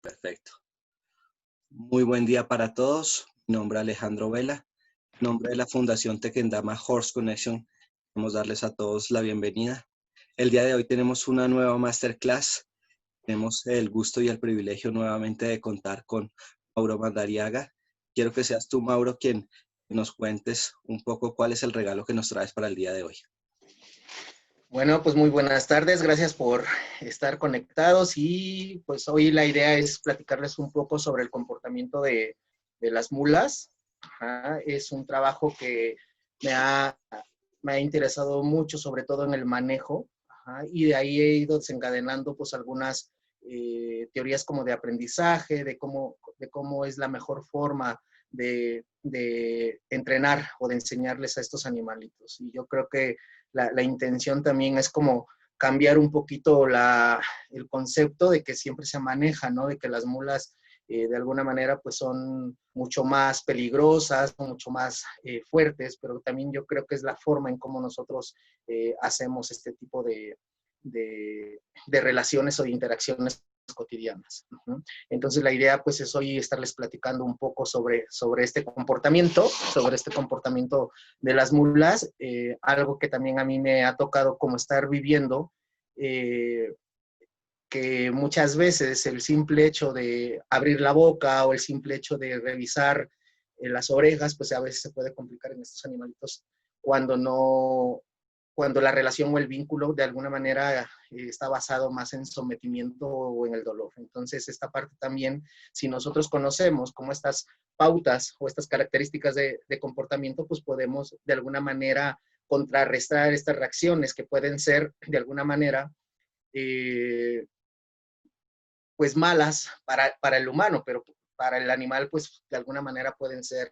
Perfecto. Muy buen día para todos. Mi nombre es Alejandro Vela. En nombre de la Fundación Tequendama Horse Connection, queremos darles a todos la bienvenida. El día de hoy tenemos una nueva masterclass. Tenemos el gusto y el privilegio nuevamente de contar con Mauro Madariaga. Quiero que seas tú, Mauro, quien nos cuentes un poco cuál es el regalo que nos traes para el día de hoy. Bueno, pues muy buenas tardes, gracias por estar conectados y pues hoy la idea es platicarles un poco sobre el comportamiento de las mulas. Ajá, es un trabajo que me ha interesado mucho, sobre todo en el manejo, ajá, y de ahí he ido desencadenando pues algunas teorías como de aprendizaje, de cómo es la mejor forma de entrenar o de enseñarles a estos animalitos. Y yo creo que la intención también es como cambiar un poquito el concepto de que siempre se maneja, ¿no? De que las mulas de alguna manera pues son mucho más peligrosas, mucho más fuertes, pero también yo creo que es la forma en cómo nosotros hacemos este tipo de relaciones o de interacciones cotidianas. Entonces la idea pues es hoy estarles platicando un poco sobre este comportamiento de las mulas, algo que también a mí me ha tocado como estar viviendo, que muchas veces el simple hecho de abrir la boca o el simple hecho de revisar las orejas, pues a veces se puede complicar en estos animalitos cuando la relación o el vínculo de alguna manera está basado más en sometimiento o en el dolor. Entonces, esta parte también, si nosotros conocemos cómo estas pautas o estas características de comportamiento, pues podemos de alguna manera contrarrestar estas reacciones que pueden ser de alguna manera pues malas para el humano, pero para el animal pues de alguna manera pueden ser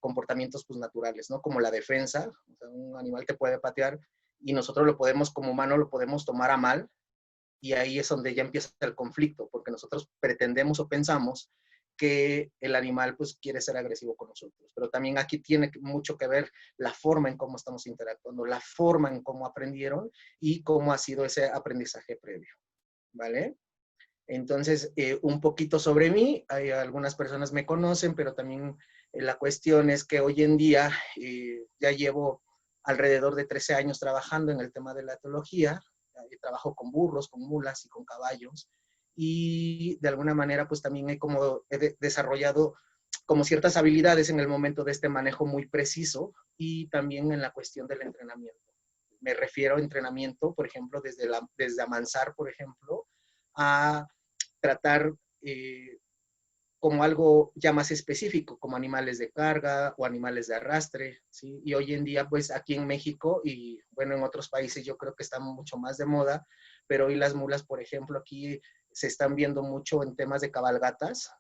comportamientos pues naturales, ¿no? Como la defensa, o sea, un animal te puede patear y nosotros lo podemos, como humano, lo podemos tomar a mal, y ahí es donde ya empieza el conflicto, porque nosotros pretendemos o pensamos que el animal pues quiere ser agresivo con nosotros, pero también aquí tiene mucho que ver la forma en cómo estamos interactuando, la forma en cómo aprendieron y cómo ha sido ese aprendizaje previo, ¿vale? Entonces, un poquito sobre mí, hay algunas personas me conocen, pero también la cuestión es que hoy en día ya llevo alrededor de 13 años trabajando en el tema de la etología, trabajo con burros, con mulas y con caballos, y de alguna manera pues también he desarrollado como ciertas habilidades en el momento de este manejo muy preciso y también en la cuestión del entrenamiento. Me refiero a entrenamiento, por ejemplo, desde amansar, por ejemplo, a tratar como algo ya más específico, como animales de carga o animales de arrastre, ¿sí? Y hoy en día, pues aquí en México y bueno, en otros países yo creo que están mucho más de moda, pero hoy las mulas, por ejemplo, aquí se están viendo mucho en temas de cabalgatas,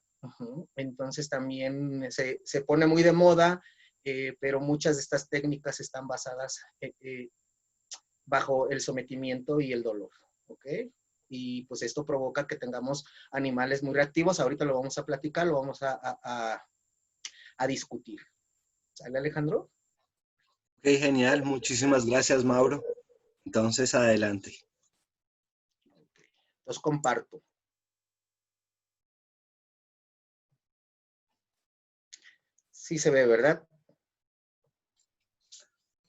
entonces también se pone muy de moda, pero muchas de estas técnicas están basadas bajo el sometimiento y el dolor, ¿ok? Y pues esto provoca que tengamos animales muy reactivos. Ahorita lo vamos a platicar, lo vamos a discutir. ¿Sale, Alejandro? Ok, genial. Muchísimas gracias, Mauro. Entonces, adelante. Los comparto. Sí se ve, ¿verdad?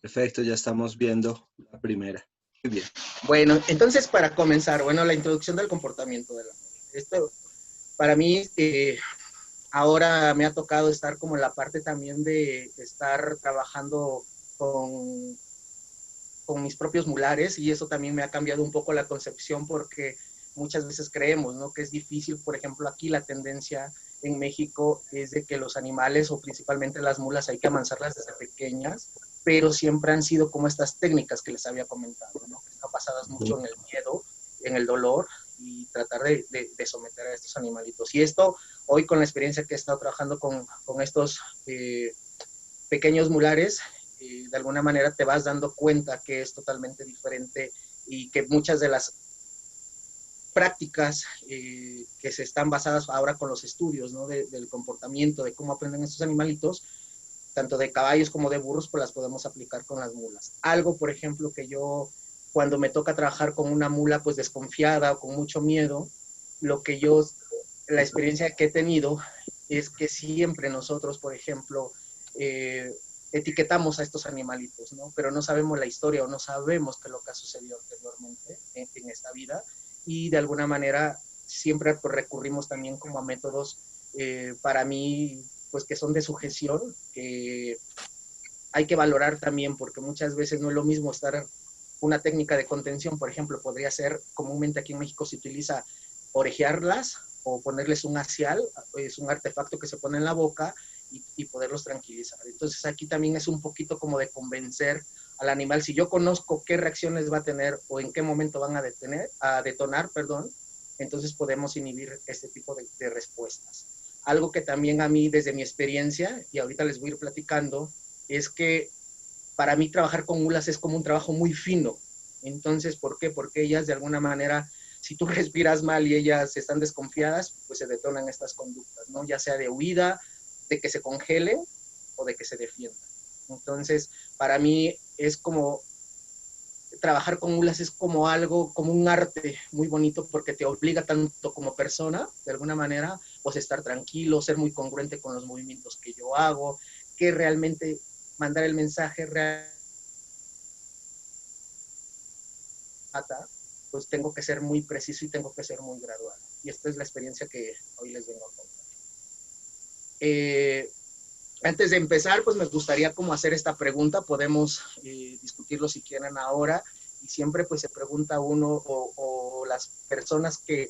Perfecto, ya estamos viendo la primera. Muy bien. Bueno, entonces para comenzar, bueno, la introducción del comportamiento de la mujer. Esto, para mí, ahora me ha tocado estar como en la parte también de estar trabajando con mis propios mulares, y eso también me ha cambiado un poco la concepción, porque muchas veces creemos, ¿no?, que es difícil. Por ejemplo, aquí la tendencia en México es de que los animales, o principalmente las mulas, hay que amansarlas desde pequeñas, pero siempre han sido como estas técnicas que les había comentado, ¿no?, que están basadas mucho en el miedo, en el dolor, y tratar de someter a estos animalitos. Y esto, hoy con la experiencia que he estado trabajando con estos pequeños mulares, de alguna manera te vas dando cuenta que es totalmente diferente, y que muchas de las prácticas que se están basadas ahora con los estudios, ¿no?, del comportamiento, de cómo aprenden estos animalitos, tanto de caballos como de burros, pues las podemos aplicar con las mulas. Algo, por ejemplo, que yo, cuando me toca trabajar con una mula pues desconfiada o con mucho miedo, lo que yo la experiencia que he tenido es que siempre nosotros, por ejemplo, etiquetamos a estos animalitos, ¿no? Pero no sabemos la historia o no sabemos qué es lo que ha sucedido anteriormente en esta vida, y de alguna manera siempre pues, recurrimos también como a métodos, para mí, pues que son de sujeción, que hay que valorar también, porque muchas veces no es lo mismo estar una técnica de contención, por ejemplo, podría ser, comúnmente aquí en México se utiliza orejearlas o ponerles un asial, es un artefacto que se pone en la boca y poderlos tranquilizar. Entonces aquí también es un poquito como de convencer al animal, si yo conozco qué reacciones va a tener o en qué momento van a detonar, perdón, entonces podemos inhibir este tipo de respuestas. Algo que también a mí, desde mi experiencia, y ahorita les voy a ir platicando, es que para mí trabajar con mulas es como un trabajo muy fino. Entonces, ¿por qué? Porque ellas de alguna manera, si tú respiras mal y ellas están desconfiadas, pues se detonan estas conductas, ¿no? Ya sea de huida, de que se congelen o de que se defiendan. Entonces, para mí es como, trabajar con mulas es como algo, como un arte muy bonito porque te obliga tanto como persona, de alguna manera, pues estar tranquilo, ser muy congruente con los movimientos que yo hago, que realmente mandar el mensaje real, pues tengo que ser muy preciso y tengo que ser muy gradual. Y esta es la experiencia que hoy les vengo a contar. Antes de empezar, pues me gustaría como hacer esta pregunta, podemos discutirlo si quieren ahora, y siempre pues se pregunta uno o las personas que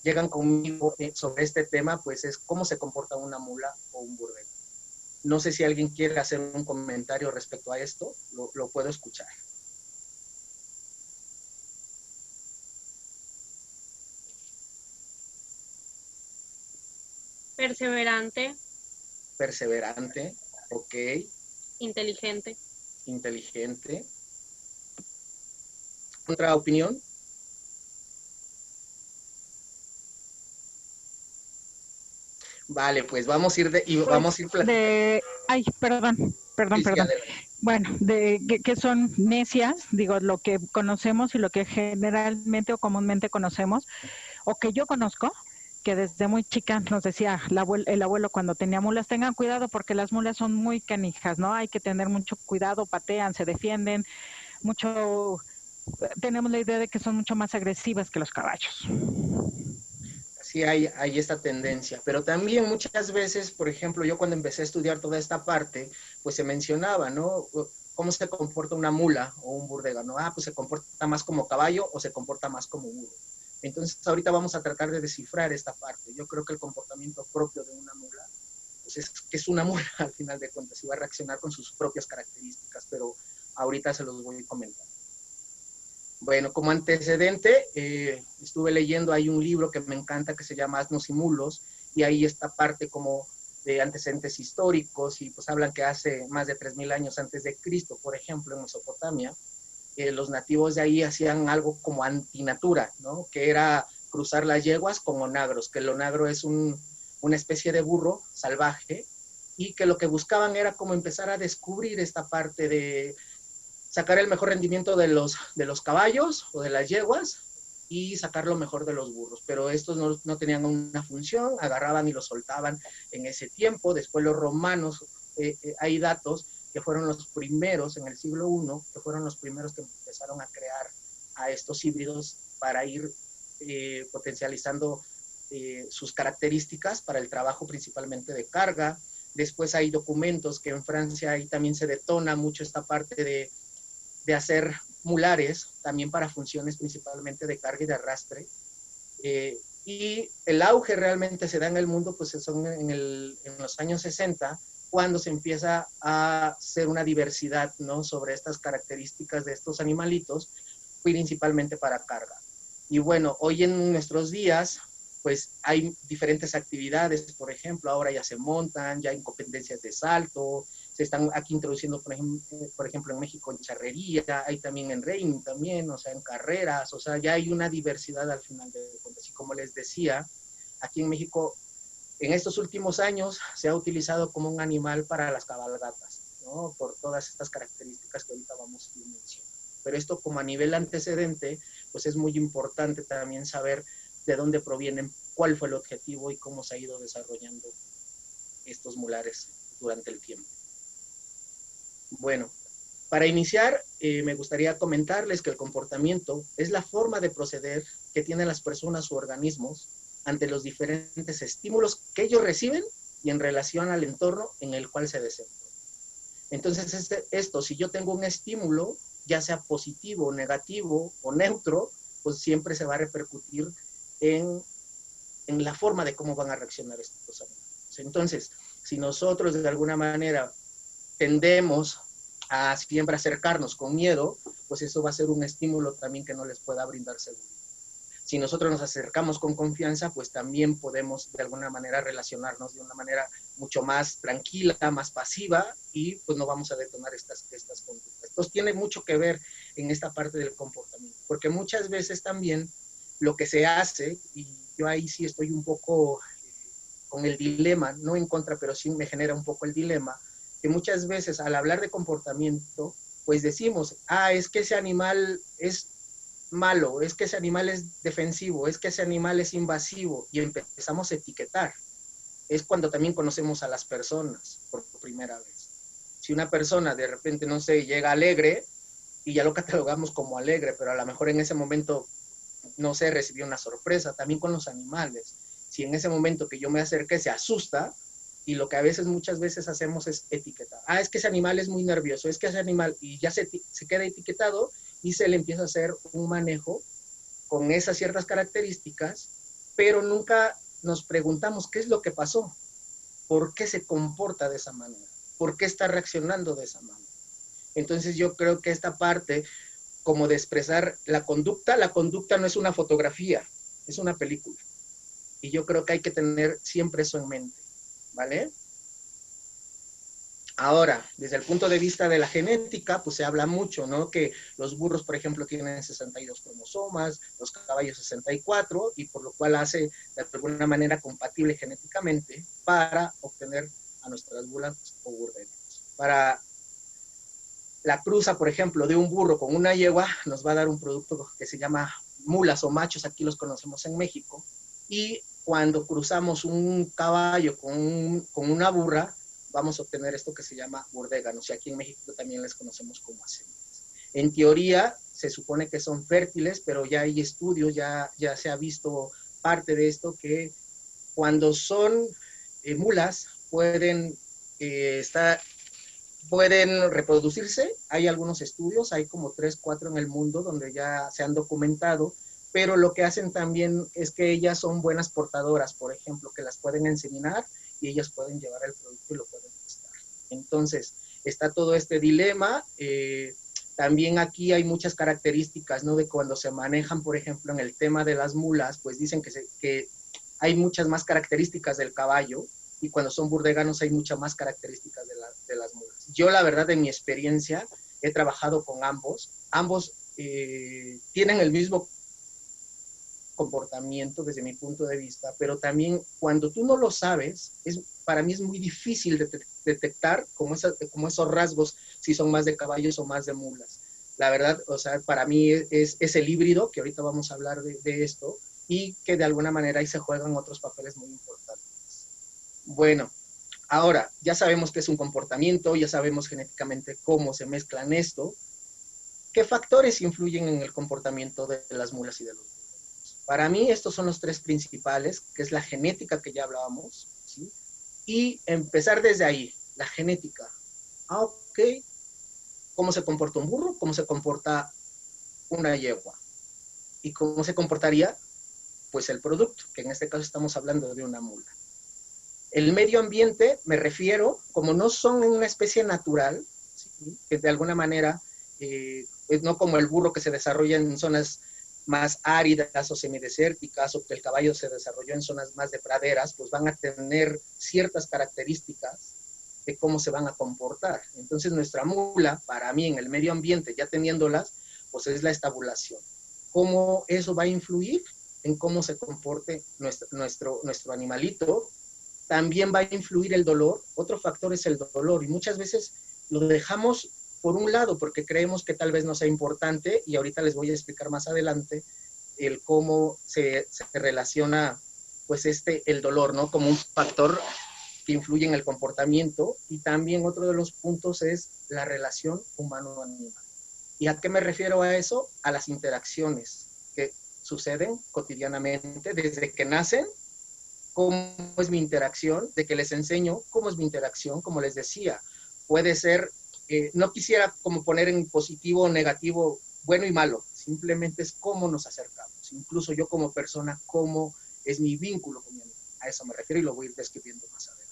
llegan conmigo sobre este tema, pues es cómo se comporta una mula o un burdel. No sé si alguien quiere hacer un comentario respecto a esto, lo puedo escuchar. Perseverante, Perseverante, ok, inteligente. inteligente. ¿Otra opinión? Vale, pues vamos a ir vamos a ir platicando. Ay, Sí, sí, perdón. adelante. Bueno, de que son necias, digo, lo que conocemos y lo que generalmente o comúnmente conocemos, o que yo conozco, que desde muy chica nos decía el abuelo cuando tenía mulas, tengan cuidado porque las mulas son muy canijas, ¿no? Hay que tener mucho cuidado, patean, se defienden, tenemos la idea de que son mucho más agresivas que los caballos. Sí, hay esta tendencia, pero también muchas veces, por ejemplo, yo cuando empecé a estudiar toda esta parte, pues se mencionaba, ¿no? ¿Cómo se comporta una mula o un burdégano? Ah, pues se comporta más como caballo o se comporta más como burro. Entonces, ahorita vamos a tratar de descifrar esta parte. Yo creo que el comportamiento propio de una mula, pues es que es una mula al final de cuentas y va a reaccionar con sus propias características, pero ahorita se los voy a comentar. Bueno, como antecedente, estuve leyendo, hay un libro que me encanta que se llama Asnos y Mulos, y ahí está parte como de antecedentes históricos, y pues hablan que hace más de 3000 años antes de Cristo, por ejemplo, en Mesopotamia, los nativos de ahí hacían algo como antinatura, ¿no? Que era cruzar las yeguas con onagros, que el onagro es una especie de burro salvaje, y que lo que buscaban era como empezar a descubrir esta parte de sacar el mejor rendimiento de los caballos o de las yeguas y sacar lo mejor de los burros. Pero estos no tenían una función, agarraban y los soltaban en ese tiempo. Después los romanos, hay datos que fueron los primeros en el siglo I, que fueron los primeros que empezaron a crear a estos híbridos para ir potencializando sus características para el trabajo principalmente de carga. Después hay documentos que en Francia ahí también se detona mucho esta parte de hacer mulares, también para funciones principalmente de carga y de arrastre. Y el auge realmente se da en el mundo, pues son en los años 60, cuando se empieza a hacer una diversidad, ¿no? Sobre estas características de estos animalitos, principalmente para carga. Y bueno, hoy en nuestros días, pues hay diferentes actividades, por ejemplo, ahora ya se montan, ya hay competencias de salto, se están aquí introduciendo, por ejemplo, en México en charrería, hay también en reining también, o sea, en carreras, o sea, ya hay una diversidad al final de cuentas. Y como les decía, aquí en México, en estos últimos años, se ha utilizado como un animal para las cabalgatas, ¿no? Por todas estas características que ahorita vamos a ir mencionando. Pero esto como a nivel antecedente, pues es muy importante también saber de dónde provienen cuál fue el objetivo y cómo se ha ido desarrollando estos mulares durante el tiempo. Bueno, para iniciar, me gustaría comentarles que el comportamiento es la forma de proceder que tienen las personas u organismos ante los diferentes estímulos que ellos reciben y en relación al entorno en el cual se desenvuelven. Entonces, si yo tengo un estímulo, ya sea positivo, negativo o neutro, pues siempre se va a repercutir en la forma de cómo van a reaccionar estos animales. Entonces, si nosotros de alguna manera tendemos a siempre acercarnos con miedo, pues eso va a ser un estímulo también que no les pueda brindar seguridad. Si nosotros nos acercamos con confianza, pues también podemos de alguna manera relacionarnos de una manera mucho más tranquila, más pasiva, y pues no vamos a detonar estas conductas. Entonces tiene mucho que ver en esta parte del comportamiento, porque muchas veces también lo que se hace, y yo ahí sí estoy un poco con el dilema, no en contra, pero sí me genera un poco el dilema, que muchas veces al hablar de comportamiento, pues decimos, es que ese animal es malo, es que ese animal es defensivo, es que ese animal es invasivo, y empezamos a etiquetar. Es cuando también conocemos a las personas por primera vez. Si una persona de repente, no sé, llega alegre, y ya lo catalogamos como alegre, pero a lo mejor en ese momento, no sé, recibió una sorpresa, también con los animales. Si en ese momento que yo me acerqué se asusta, y lo que a veces, muchas veces hacemos es etiquetar. Es que ese animal es muy nervioso, es que ese animal, y ya se queda etiquetado, y se le empieza a hacer un manejo con esas ciertas características, pero nunca nos preguntamos qué es lo que pasó, por qué se comporta de esa manera, por qué está reaccionando de esa manera. Entonces yo creo que esta parte, como de expresar la conducta no es una fotografía, es una película. Y yo creo que hay que tener siempre eso en mente, ¿vale? Ahora, desde el punto de vista de la genética, pues se habla mucho, ¿no? Que los burros, por ejemplo, tienen 62 cromosomas, los caballos 64, y por lo cual hace de alguna manera compatible genéticamente para obtener a nuestras mulas o burderos. Para la cruza, por ejemplo, de un burro con una yegua, nos va a dar un producto que se llama mulas o machos, aquí los conocemos en México, y cuando cruzamos un caballo con una burra, vamos a obtener esto que se llama burdéganos, y aquí en México también les conocemos como acémilas. En teoría, se supone que son fértiles, pero ya hay estudios, ya se ha visto parte de esto, que cuando son mulas, pueden reproducirse. Hay algunos estudios, hay como 3, 4 en el mundo donde ya se han documentado, pero lo que hacen también es que ellas son buenas portadoras, por ejemplo, que las pueden inseminar y ellas pueden llevar el producto y lo pueden testar. Entonces, está todo este dilema. También aquí hay muchas características, ¿no? De cuando se manejan, por ejemplo, en el tema de las mulas, pues dicen que hay muchas más características del caballo, y cuando son burdeganos hay muchas más características de las mulas. Yo, la verdad, en mi experiencia, he trabajado con ambos. Ambos tienen el mismo comportamiento desde mi punto de vista, pero también cuando tú no lo sabes, para mí es muy difícil detectar como esos rasgos, si son más de caballos o más de mulas. La verdad, o sea, para mí es el híbrido, que ahorita vamos a hablar de esto, y que de alguna manera ahí se juegan otros papeles muy importantes. Bueno, ahora ya sabemos qué es un comportamiento, ya sabemos genéticamente cómo se mezclan esto. ¿Qué factores influyen en el comportamiento de las mulas y de los burros? Para mí estos son los 3 principales, que es la genética que ya hablábamos, ¿sí? Y empezar desde ahí, la genética. Ok, ¿cómo se comporta un burro? ¿Cómo se comporta una yegua? ¿Y cómo se comportaría? Pues el producto, que en este caso estamos hablando de una mula. El medio ambiente, me refiero, como no son una especie natural, ¿sí? Que de alguna manera, no como el burro que se desarrolla en zonas más áridas o semidesérticas, o que el caballo se desarrolló en zonas más de praderas, pues van a tener ciertas características de cómo se van a comportar. Entonces nuestra mula, para mí, en el medio ambiente, ya teniéndolas, pues es la estabulación. ¿Cómo eso va a influir en cómo se comporte nuestro animalito? También va a influir el dolor. Otro factor es el dolor, y muchas veces lo dejamos por un lado porque creemos que tal vez no sea importante, y ahorita les voy a explicar más adelante el cómo se relaciona pues el dolor, ¿no? Como un factor que influye en el comportamiento. Y también otro de los puntos es la relación humano-animal. ¿Y a qué me refiero a eso? A las interacciones que suceden cotidianamente desde que nacen. ¿Cómo es mi interacción? De que les enseño cómo es mi interacción, como les decía. Puede ser, no quisiera como poner en positivo o negativo, bueno y malo, simplemente es cómo nos acercamos. Incluso yo como persona, cómo es mi vínculo con mi animal. A eso me refiero y lo voy a ir describiendo más adelante.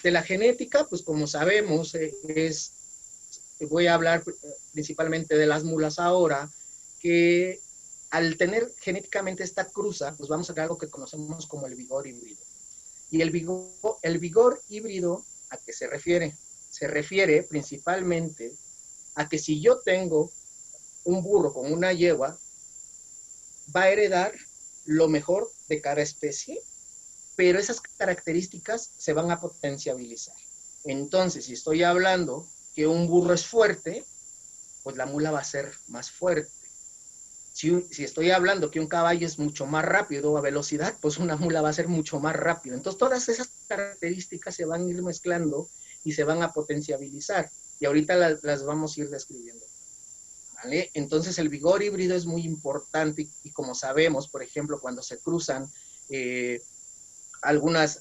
De la genética, pues como sabemos, voy a hablar principalmente de las mulas ahora, que al tener genéticamente esta cruza, pues vamos a ver algo que conocemos como el vigor híbrido. Y el vigor híbrido, ¿a qué se refiere? Se refiere principalmente a que si yo tengo un burro con una yegua, va a heredar lo mejor de cada especie, pero esas características se van a potenciabilizar. Entonces, si estoy hablando que un burro es fuerte, pues la mula va a ser más fuerte. Si estoy hablando que un caballo es mucho más rápido a velocidad, pues una mula va a ser mucho más rápido. Entonces, todas esas características se van a ir mezclando y se van a potenciabilizar. Y ahorita las vamos a ir describiendo. ¿Vale? Entonces, el vigor híbrido es muy importante y como sabemos, por ejemplo, cuando se cruzan algunos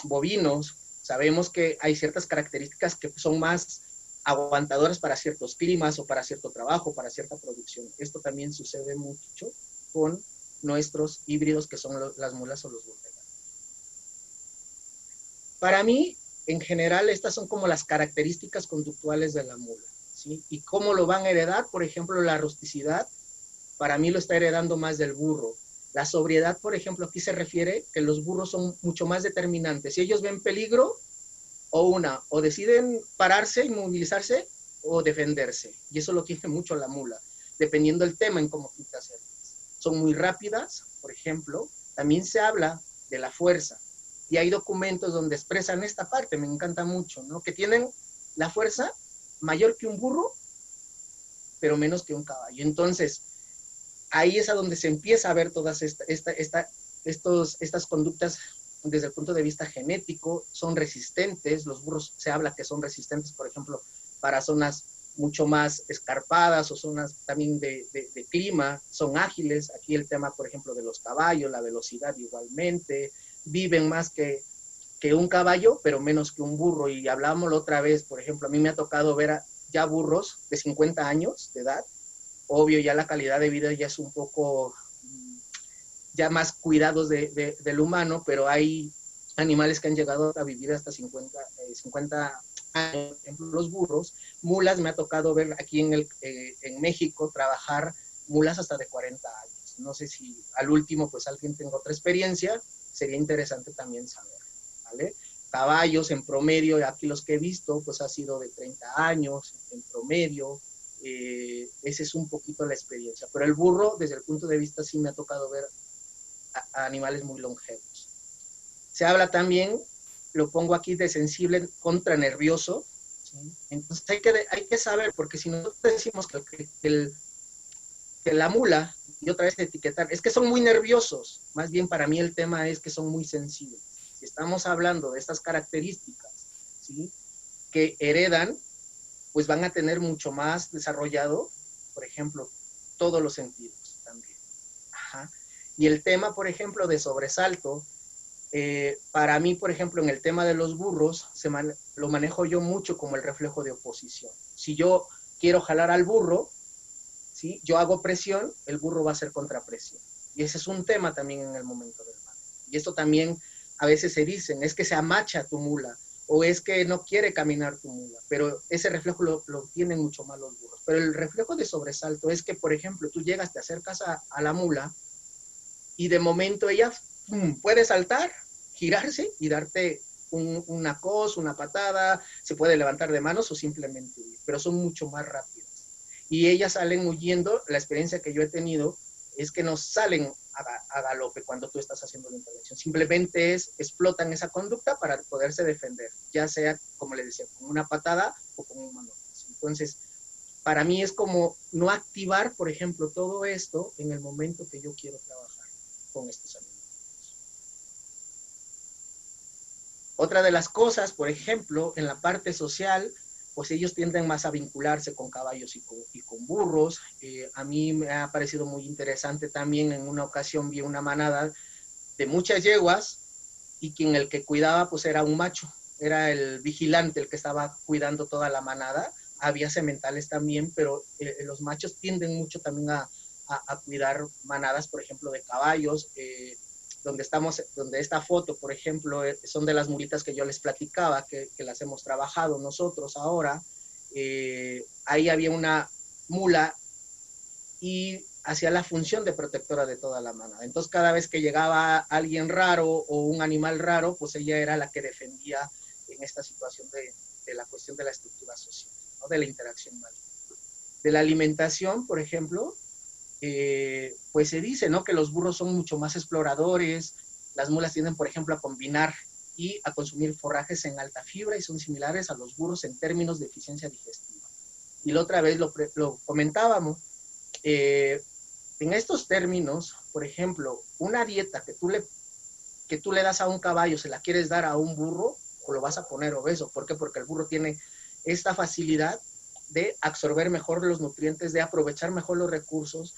bovinos, sabemos que hay ciertas características que son más aguantadoras para ciertos climas o para cierto trabajo, para cierta producción. Esto también sucede mucho con nuestros híbridos que son las mulas o los borregas. Para mí, en general, estas son como las características conductuales de la mula, ¿sí? Y cómo lo van a heredar, por ejemplo, la rusticidad, para mí lo está heredando más del burro. La sobriedad, por ejemplo, aquí se refiere que los burros son mucho más determinantes. Si ellos ven peligro, o deciden pararse, inmovilizarse, o defenderse. Y eso lo tiene mucho la mula, dependiendo del tema en cómo tú te acercas. Son muy rápidas, por ejemplo. También se habla de la fuerza. Y hay documentos donde expresan esta parte, me encanta mucho, ¿no? Que tienen la fuerza mayor que un burro, pero menos que un caballo. Entonces, ahí es a donde se empieza a ver todas estas conductas desde el punto de vista genético. Son resistentes, los burros se habla que son resistentes, por ejemplo, para zonas mucho más escarpadas o zonas también de clima, son ágiles. Aquí el tema, por ejemplo, de los caballos, la velocidad igualmente, viven más que un caballo, pero menos que un burro. Y hablábamos la otra vez, por ejemplo, a mí me ha tocado ver ya burros de 50 años de edad. Obvio, ya la calidad de vida ya es un poco ya más cuidados del humano, pero hay animales que han llegado a vivir hasta 50 años, por ejemplo, los burros. Mulas, me ha tocado ver aquí en México trabajar mulas hasta de 40 años. No sé si al último, pues alguien tenga otra experiencia, sería interesante también saber, ¿vale? Caballos en promedio, aquí los que he visto, pues ha sido de 30 años en promedio. Esa es un poquito la experiencia. Pero el burro, desde el punto de vista, sí me ha tocado ver a animales muy longevos. Se habla también, lo pongo aquí, de sensible contra nervioso, ¿sí? Entonces hay que saber, porque si nosotros decimos que la mula, y otra vez etiquetar, es que son muy nerviosos, más bien para mí el tema es que son muy sensibles. Si estamos hablando de estas características, ¿sí?, que heredan, pues van a tener mucho más desarrollado, por ejemplo, todos los sentidos también. Ajá. Y el tema, por ejemplo, de sobresalto, para mí, por ejemplo, en el tema de los burros, lo manejo yo mucho como el reflejo de oposición. Si yo quiero jalar al burro, ¿sí?, yo hago presión, el burro va a hacer contrapresión. Y ese es un tema también en el momento del manejo. Y esto también a veces se dicen, es que se amacha tu mula, o es que no quiere caminar tu mula, pero ese reflejo lo tienen mucho más los burros. Pero el reflejo de sobresalto es que, por ejemplo, tú llegas, te acercas a la mula y de momento ella puede saltar, girarse y darte una cos, una patada, se puede levantar de manos o simplemente huir, pero son mucho más rápidas. Y ellas salen huyendo. La experiencia que yo he tenido es que no salen a galope cuando tú estás haciendo la intervención. Simplemente explotan esa conducta para poderse defender, ya sea, como le decía, con una patada o con un manotazo. Entonces, para mí es como no activar, por ejemplo, todo esto en el momento que yo quiero trabajar con estos animales. Otra de las cosas, por ejemplo, en la parte social, pues ellos tienden más a vincularse con caballos y con burros. A mí me ha parecido muy interesante también, en una ocasión vi una manada de muchas yeguas y quien el que cuidaba pues era un macho, era el vigilante el que estaba cuidando toda la manada. Había sementales también, pero los machos tienden mucho también a cuidar manadas, por ejemplo, de caballos. Donde esta foto, por ejemplo, son de las mulitas que yo les platicaba, que las hemos trabajado nosotros ahora. Ahí había una mula y hacía la función de protectora de toda la manada. Entonces, cada vez que llegaba alguien raro o un animal raro, pues ella era la que defendía en esta situación de la cuestión de la estructura social, ¿no? De la interacción humana. De la alimentación, por ejemplo, pues se dice, ¿no?, que los burros son mucho más exploradores, las mulas tienden, por ejemplo, a combinar y a consumir forrajes en alta fibra y son similares a los burros en términos de eficiencia digestiva. Y la otra vez lo comentábamos, en estos términos, por ejemplo, una dieta que tú le das a un caballo, se la quieres dar a un burro, o lo vas a poner obeso. ¿Por qué? Porque el burro tiene esta facilidad de absorber mejor los nutrientes, de aprovechar mejor los recursos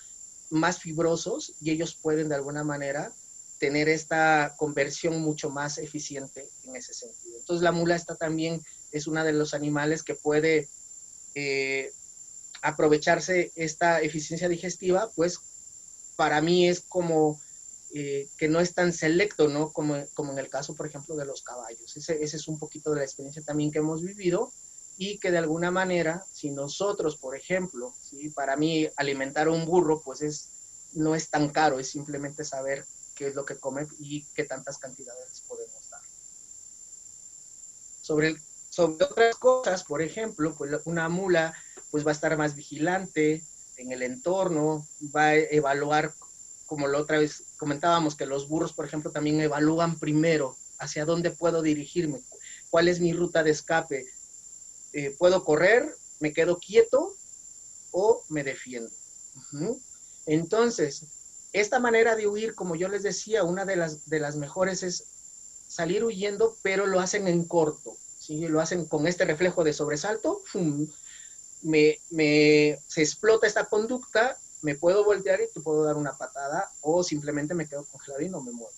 más fibrosos, y ellos pueden de alguna manera tener esta conversión mucho más eficiente en ese sentido. Entonces la mula esta también es una de los animales que puede aprovecharse esta eficiencia digestiva, pues para mí es como que no es tan selecto, ¿no? Como en el caso, por ejemplo, de los caballos. Ese es un poquito de la experiencia también que hemos vivido, y que de alguna manera, si nosotros, por ejemplo, ¿sí?, para mí alimentar a un burro, pues no es tan caro, es simplemente saber qué es lo que come y qué tantas cantidades podemos dar. Sobre otras cosas, por ejemplo, pues una mula pues va a estar más vigilante en el entorno, va a evaluar, como la otra vez comentábamos, que los burros, por ejemplo, también evalúan primero hacia dónde puedo dirigirme, cuál es mi ruta de escape. ¿Puedo correr? ¿Me quedo quieto? ¿O me defiendo? Entonces, esta manera de huir, como yo les decía, una de las mejores es salir huyendo, pero lo hacen en corto, ¿sí? Lo hacen con este reflejo de sobresalto, se explota esta conducta, me puedo voltear y te puedo dar una patada, o simplemente me quedo congelado y no me muevo.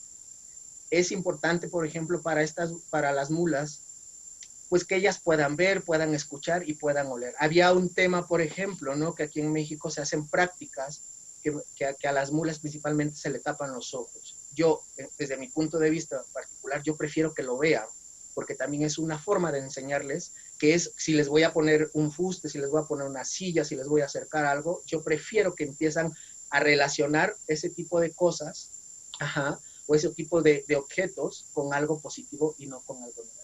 Es importante, por ejemplo, para las mulas, pues que ellas puedan ver, puedan escuchar y puedan oler. Había un tema, por ejemplo, ¿no?, que aquí en México se hacen prácticas que a las mulas principalmente se le tapan los ojos. Yo, desde mi punto de vista particular, yo prefiero que lo vean, porque también es una forma de enseñarles, que es, si les voy a poner un fuste, si les voy a poner una silla, si les voy a acercar algo, yo prefiero que empiezan a relacionar ese tipo de cosas, o ese tipo de objetos con algo positivo y no con algo negativo.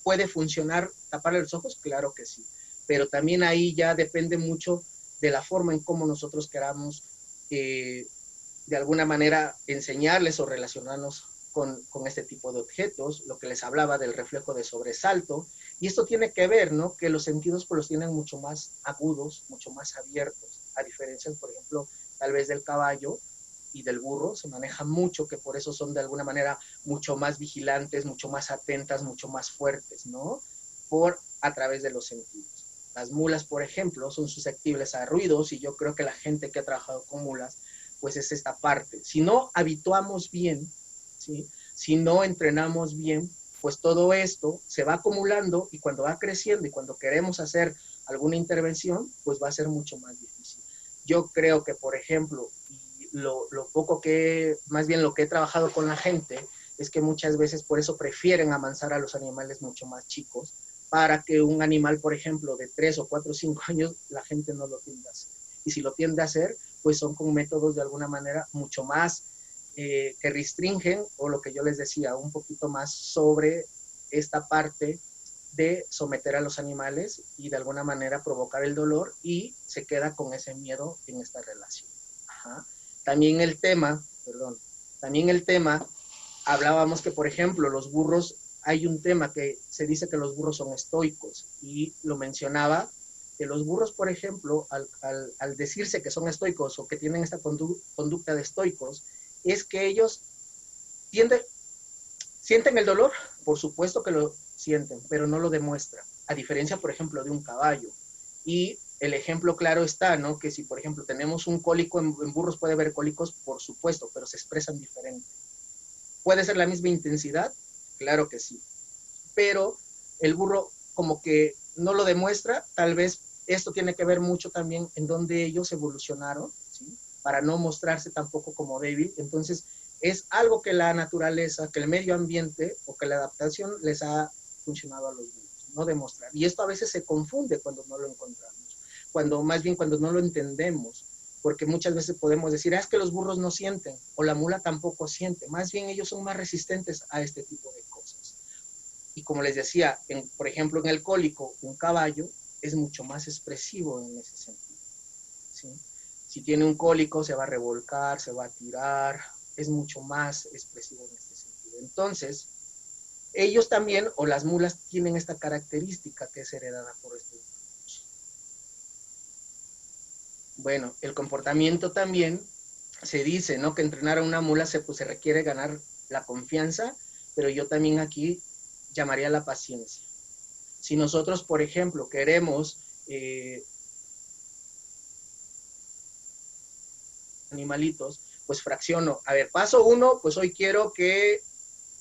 ¿Puede funcionar taparle los ojos? Claro que sí, pero también ahí ya depende mucho de la forma en cómo nosotros queramos de alguna manera enseñarles o relacionarnos con este tipo de objetos, lo que les hablaba del reflejo de sobresalto, y esto tiene que ver, ¿no?, que los sentidos pues los tienen mucho más agudos, mucho más abiertos, a diferencia, por ejemplo, tal vez del caballo y del burro, se maneja mucho, que por eso son de alguna manera mucho más vigilantes, mucho más atentas, mucho más fuertes, ¿no?, a través de los sentidos. Las mulas, por ejemplo, son susceptibles a ruidos, y yo creo que la gente que ha trabajado con mulas, pues es esta parte. Si no habituamos bien, ¿sí?, si no entrenamos bien, pues todo esto se va acumulando, y cuando va creciendo y cuando queremos hacer alguna intervención, pues va a ser mucho más difícil. Yo creo que, por ejemplo, lo poco que, más bien lo que he trabajado con la gente, es que muchas veces por eso prefieren amansar a los animales mucho más chicos, para que un animal, por ejemplo, de 3 o 4 o 5 años, la gente no lo tiende a hacer. Y si lo tiende a hacer, pues son con métodos de alguna manera mucho más que restringen, o lo que yo les decía, un poquito más sobre esta parte de someter a los animales y de alguna manera provocar el dolor, y se queda con ese miedo en esta relación. También el tema, hablábamos que, por ejemplo, los burros, hay un tema que se dice que los burros son estoicos, y lo mencionaba que los burros, por ejemplo, al decirse que son estoicos o que tienen esta conducta de estoicos, es que ellos sienten el dolor, por supuesto que lo sienten, pero no lo demuestran, a diferencia, por ejemplo, de un caballo. Y el ejemplo claro está, ¿no? Que si, por ejemplo, tenemos un cólico, en burros puede haber cólicos, por supuesto, pero se expresan diferente. ¿Puede ser la misma intensidad? Claro que sí. Pero el burro como que no lo demuestra, tal vez esto tiene que ver mucho también en donde ellos evolucionaron, ¿sí? Para no mostrarse tampoco como débil. Entonces, es algo que la naturaleza, que el medio ambiente o que la adaptación les ha funcionado a los burros, no demostrar. Y esto a veces se confunde cuando no lo encontramos, más bien cuando no lo entendemos, porque muchas veces podemos decir, es que los burros no sienten, o la mula tampoco siente, más bien ellos son más resistentes a este tipo de cosas. Y como les decía, por ejemplo, en el cólico, un caballo es mucho más expresivo en ese sentido, ¿sí? Si tiene un cólico, se va a revolcar, se va a tirar, es mucho más expresivo en este sentido. Entonces, ellos también, o las mulas, tienen esta característica que es heredada por estos grupos. Bueno, el comportamiento también se dice, ¿no? Que entrenar a una mula se requiere ganar la confianza, pero yo también aquí llamaría la paciencia. Si nosotros, por ejemplo, queremos animalitos, pues fracciono. A ver, paso 1, pues hoy quiero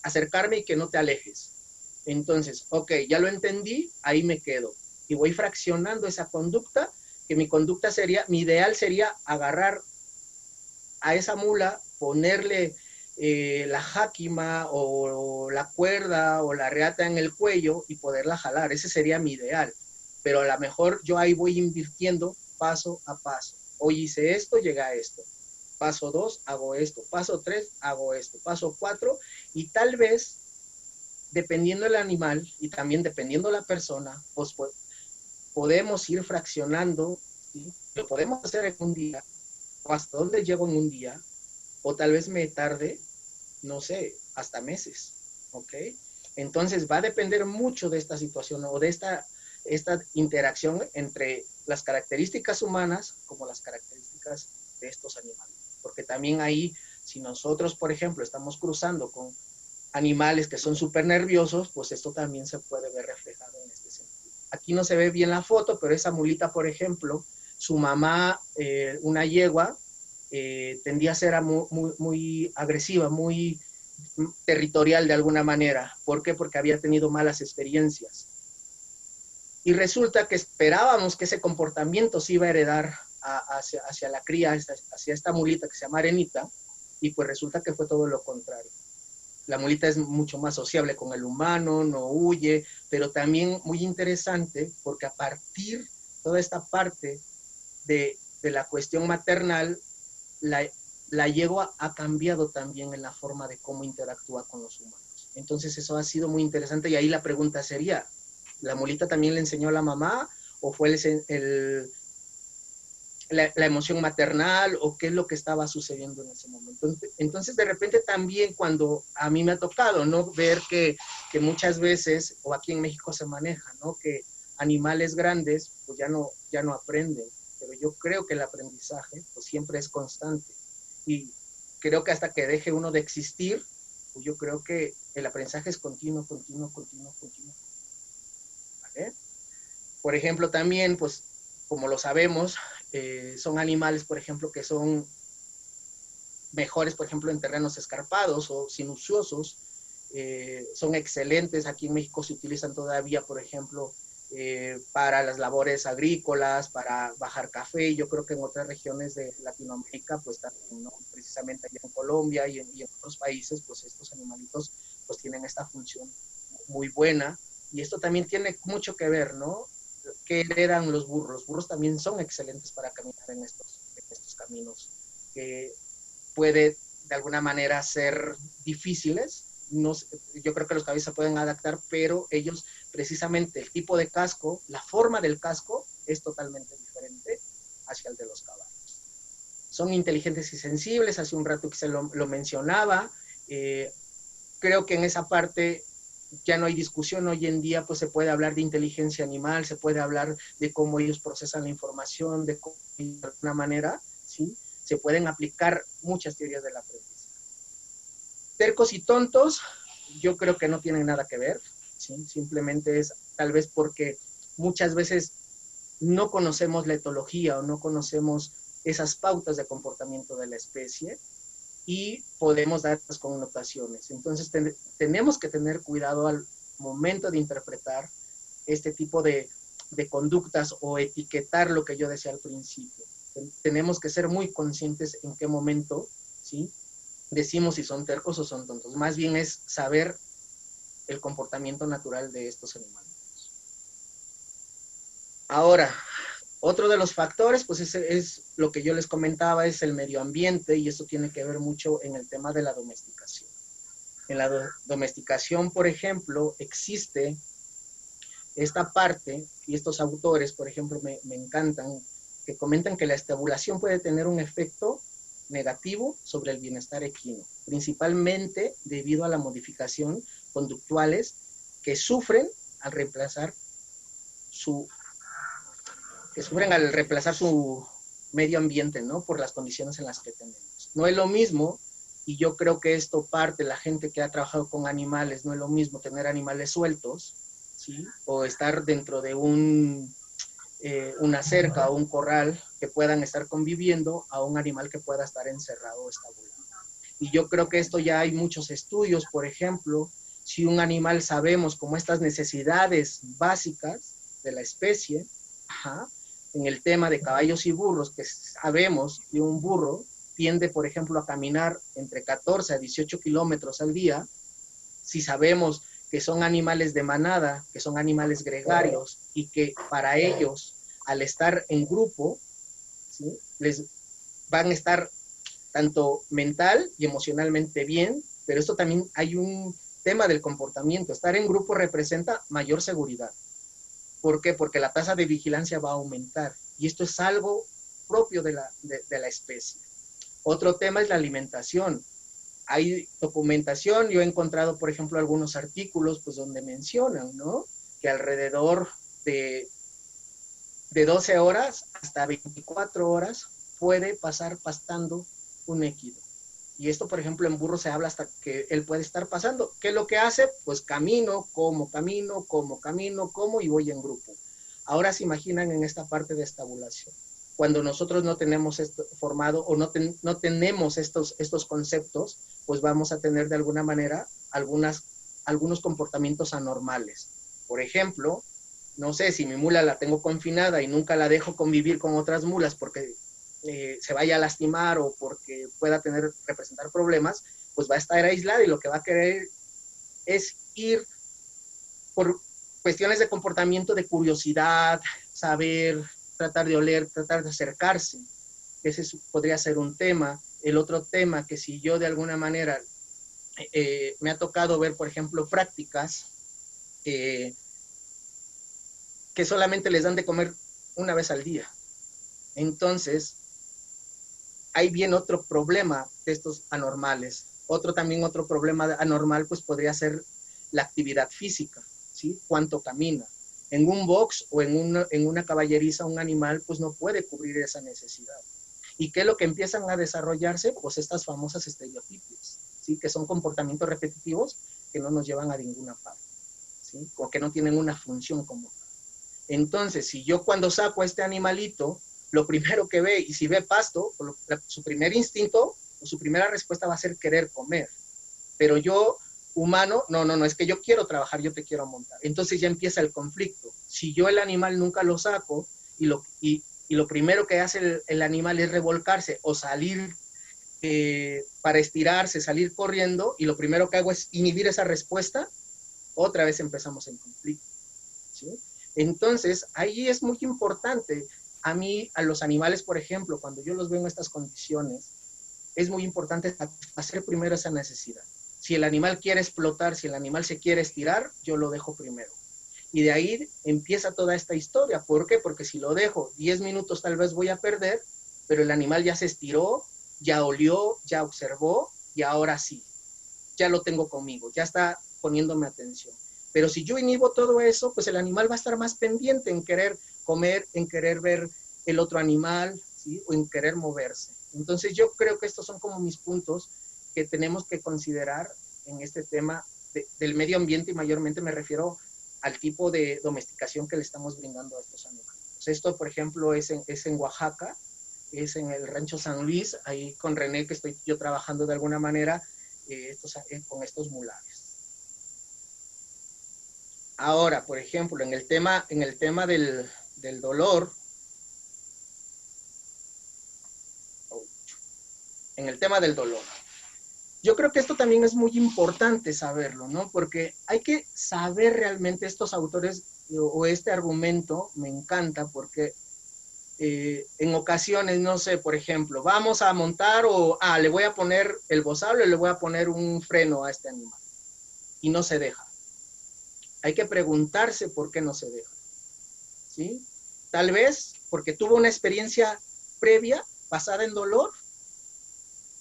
acercarme y que no te alejes. Entonces, ok, ya lo entendí, ahí me quedo. Y voy fraccionando esa conducta, que mi ideal sería agarrar a esa mula, ponerle la jáquima o la cuerda o la reata en el cuello y poderla jalar. Ese sería mi ideal. Pero a lo mejor yo ahí voy invirtiendo paso a paso. Hoy hice esto, llega a esto. Paso 2, hago esto. Paso 3, hago esto. Paso 4, y tal vez, dependiendo del animal y también dependiendo la persona, pues podemos ir fraccionando, ¿sí? Lo podemos hacer en un día, o hasta dónde llego en un día, o tal vez me tarde, no sé, hasta meses, ¿ok? Entonces va a depender mucho de esta situación o de esta interacción entre las características humanas como las características de estos animales. Porque también ahí, si nosotros, por ejemplo, estamos cruzando con animales que son súper nerviosos, pues esto también se puede ver reflejado en este sentido. Aquí no se ve bien la foto, pero esa mulita, por ejemplo, su mamá, una yegua, tendía a ser muy agresiva, muy territorial de alguna manera. ¿Por qué? Porque había tenido malas experiencias. Y resulta que esperábamos que ese comportamiento se iba a heredar hacia la cría, hacia esta mulita que se llama Arenita, y pues resulta que fue todo lo contrario. La mulita es mucho más sociable con el humano, no huye, pero también muy interesante porque a partir de toda esta parte de la cuestión maternal, la yegua ha cambiado también en la forma de cómo interactúa con los humanos. Entonces eso ha sido muy interesante y ahí la pregunta sería, ¿la mulita también le enseñó a la mamá o fue la emoción maternal o qué es lo que estaba sucediendo en ese momento? Entonces de repente también cuando a mí me ha tocado, ¿no? Ver que muchas veces, o aquí en México se maneja, ¿no? Que animales grandes pues ya no aprenden, pero yo creo que el aprendizaje pues siempre es constante y creo que hasta que deje uno de existir, pues yo creo que el aprendizaje es continuo. ¿Vale? Por ejemplo, también, pues, como lo sabemos, son animales, por ejemplo, que son mejores, por ejemplo, en terrenos escarpados o sinuosos, son excelentes. Aquí en México se utilizan todavía, por ejemplo, para las labores agrícolas, para bajar café. Yo creo que en otras regiones de Latinoamérica, pues también, ¿no? Precisamente allá en Colombia y en otros países, pues estos animalitos pues tienen esta función muy buena. Y esto también tiene mucho que ver, ¿no? ¿Qué heredan los burros? Los burros también son excelentes para caminar en estos caminos. Puede de alguna manera ser difíciles. No, yo creo que los caballos se pueden adaptar, pero ellos precisamente el tipo de casco, la forma del casco es totalmente diferente hacia el de los caballos. Son inteligentes y sensibles, hace un rato que se lo mencionaba. Creo que en esa parte ya no hay discusión hoy en día, pues se puede hablar de inteligencia animal, se puede hablar de cómo ellos procesan la información, de cómo de alguna manera, ¿sí? Se pueden aplicar muchas teorías del aprendizaje. Tercos y tontos, yo creo que no tienen nada que ver, ¿sí? Simplemente es tal vez porque muchas veces no conocemos la etología o no conocemos esas pautas de comportamiento de la especie y podemos dar las connotaciones. Entonces tenemos que tener cuidado al momento de interpretar este tipo de conductas o etiquetar lo que yo decía al principio. Tenemos que ser muy conscientes en qué momento, ¿sí?, decimos si son tercos o son tontos. Más bien es saber el comportamiento natural de estos animales. Ahora, otro de los factores, pues es lo que yo les comentaba, es el medio ambiente, y eso tiene que ver mucho en el tema de la domesticación. En la domesticación, por ejemplo, existe esta parte, y estos autores, por ejemplo, me encantan, que comentan que la estabulación puede tener un efecto negativo sobre el bienestar equino, principalmente debido a la modificación conductuales que sufren al reemplazar su medio ambiente, ¿no? Por las condiciones en las que tenemos. No es lo mismo, y yo creo que esto parte, la gente que ha trabajado con animales, no es lo mismo tener animales sueltos, ¿sí?, o estar dentro de una cerca o un corral que puedan estar conviviendo, a un animal que pueda estar encerrado o estabulado. Y yo creo que esto ya hay muchos estudios, por ejemplo, si un animal sabemos como estas necesidades básicas de la especie, en el tema de caballos y burros, que sabemos que un burro tiende, por ejemplo, a caminar entre 14 a 18 kilómetros al día, si sabemos que son animales de manada, que son animales gregarios, y que para ellos, al estar en grupo, ¿sí?, les van a estar tanto mental y emocionalmente bien, pero esto también hay un tema del comportamiento. Estar en grupo representa mayor seguridad. ¿Por qué? Porque la tasa de vigilancia va a aumentar, y esto es algo propio de la especie. Otro tema es la alimentación. Hay documentación, yo he encontrado, por ejemplo, algunos artículos pues, donde mencionan, ¿no?, que alrededor de 12 horas hasta 24 horas puede pasar pastando un equido. Y esto, por ejemplo, en burro se habla hasta que él puede estar pasando. ¿Qué es lo que hace? Pues camino, como, y voy en grupo. Ahora se imaginan en esta parte de estabulación. Cuando nosotros no tenemos esto formado o no tenemos estos conceptos, pues vamos a tener de alguna manera algunos comportamientos anormales. Por ejemplo, no sé, si mi mula la tengo confinada y nunca la dejo convivir con otras mulas porque se vaya a lastimar o porque pueda representar problemas, pues va a estar aislada y lo que va a querer es ir por cuestiones de comportamiento, de curiosidad, saber, tratar de oler, tratar de acercarse. Ese podría ser un tema. El otro tema, que si yo de alguna manera me ha tocado ver, por ejemplo, prácticas que solamente les dan de comer una vez al día. Entonces, ahí viene otro problema de estos anormales. Otro problema anormal pues podría ser la actividad física, ¿sí? Cuánto camina. En un box o en una caballeriza un animal pues no puede cubrir esa necesidad. ¿Y qué es lo que empiezan a desarrollarse? Pues estas famosas estereotipias, ¿sí?, que son comportamientos repetitivos que no nos llevan a ninguna parte, ¿sí?, o que no tienen una función como tal. Entonces, si yo cuando saco a este animalito, lo primero que ve, y si ve pasto, su primer instinto, o su primera respuesta va a ser querer comer. Pero yo, humano, no, es que yo quiero trabajar, yo te quiero montar. Entonces ya empieza el conflicto. Si yo el animal nunca lo saco, y lo primero que hace el animal es revolcarse o salir para estirarse, salir corriendo, y lo primero que hago es inhibir esa respuesta, otra vez empezamos en conflicto, ¿sí? Entonces, ahí es muy importante. A mí, a los animales, por ejemplo, cuando yo los veo en estas condiciones, es muy importante hacer primero esa necesidad. Si el animal quiere explotar, si el animal se quiere estirar, yo lo dejo primero. Y de ahí empieza toda esta historia. ¿Por qué? Porque si lo dejo 10 minutos tal vez voy a perder, pero el animal ya se estiró, ya olió, ya observó, y ahora sí, ya lo tengo conmigo, ya está poniéndome atención. Pero si yo inhibo todo eso, pues el animal va a estar más pendiente en querer comer, en querer ver el otro animal, ¿sí? O en querer moverse. Entonces yo creo que estos son como mis puntos que tenemos que considerar en este tema del medio ambiente, y mayormente me refiero al tipo de domesticación que le estamos brindando a estos animales. Esto, por ejemplo, es en Oaxaca, es en el rancho San Luis, ahí con René, que estoy yo trabajando de alguna manera con estos mulares. Ahora, por ejemplo, en el tema del dolor, yo creo que esto también es muy importante saberlo, ¿no? Porque hay que saber realmente estos autores o este argumento, me encanta porque en ocasiones, no sé, por ejemplo, vamos a montar le voy a poner el bozal o le voy a poner un freno a este animal y no se deja. Hay que preguntarse por qué no se deja, ¿sí? Tal vez porque tuvo una experiencia previa basada en dolor,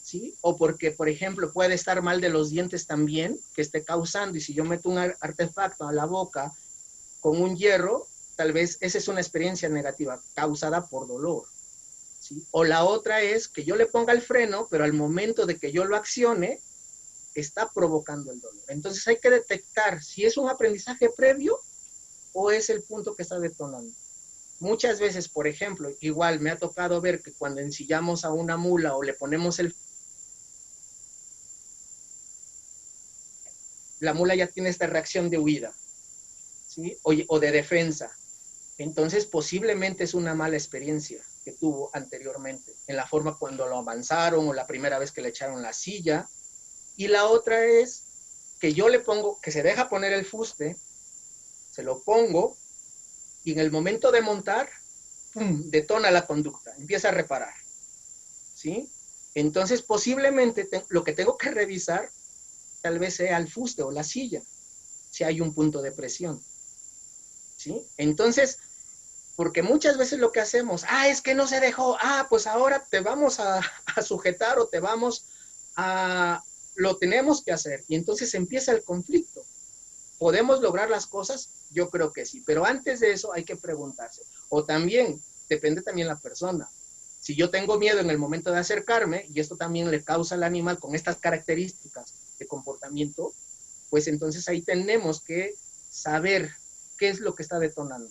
¿sí? O porque, por ejemplo, puede estar mal de los dientes también, que esté causando, y si yo meto un artefacto a la boca con un hierro, tal vez esa es una experiencia negativa causada por dolor, ¿sí? O la otra es que yo le ponga el freno, pero al momento de que yo lo accione, está provocando el dolor. Entonces hay que detectar si es un aprendizaje previo o es el punto que está detonando. Muchas veces, por ejemplo, igual me ha tocado ver que cuando ensillamos a una mula o le ponemos la mula ya tiene esta reacción de huida, ¿sí? O de defensa. Entonces, posiblemente es una mala experiencia que tuvo anteriormente, en la forma cuando lo avanzaron o la primera vez que le echaron la silla. Y la otra es que yo le pongo, que se deja poner el fuste, se lo pongo, y en el momento de montar, ¡pum!, detona la conducta, empieza a reparar, ¿sí? Entonces, posiblemente lo que tengo que revisar tal vez sea el fuste o la silla, si hay un punto de presión, ¿sí? Entonces, porque muchas veces lo que hacemos, es que no se dejó, pues ahora te vamos a sujetar o lo tenemos que hacer, y entonces empieza el conflicto. ¿Podemos lograr las cosas? Yo creo que sí, pero antes de eso hay que preguntarse. O también, depende también la persona. Si yo tengo miedo en el momento de acercarme, y esto también le causa al animal con estas características de comportamiento, pues entonces ahí tenemos que saber qué es lo que está detonando.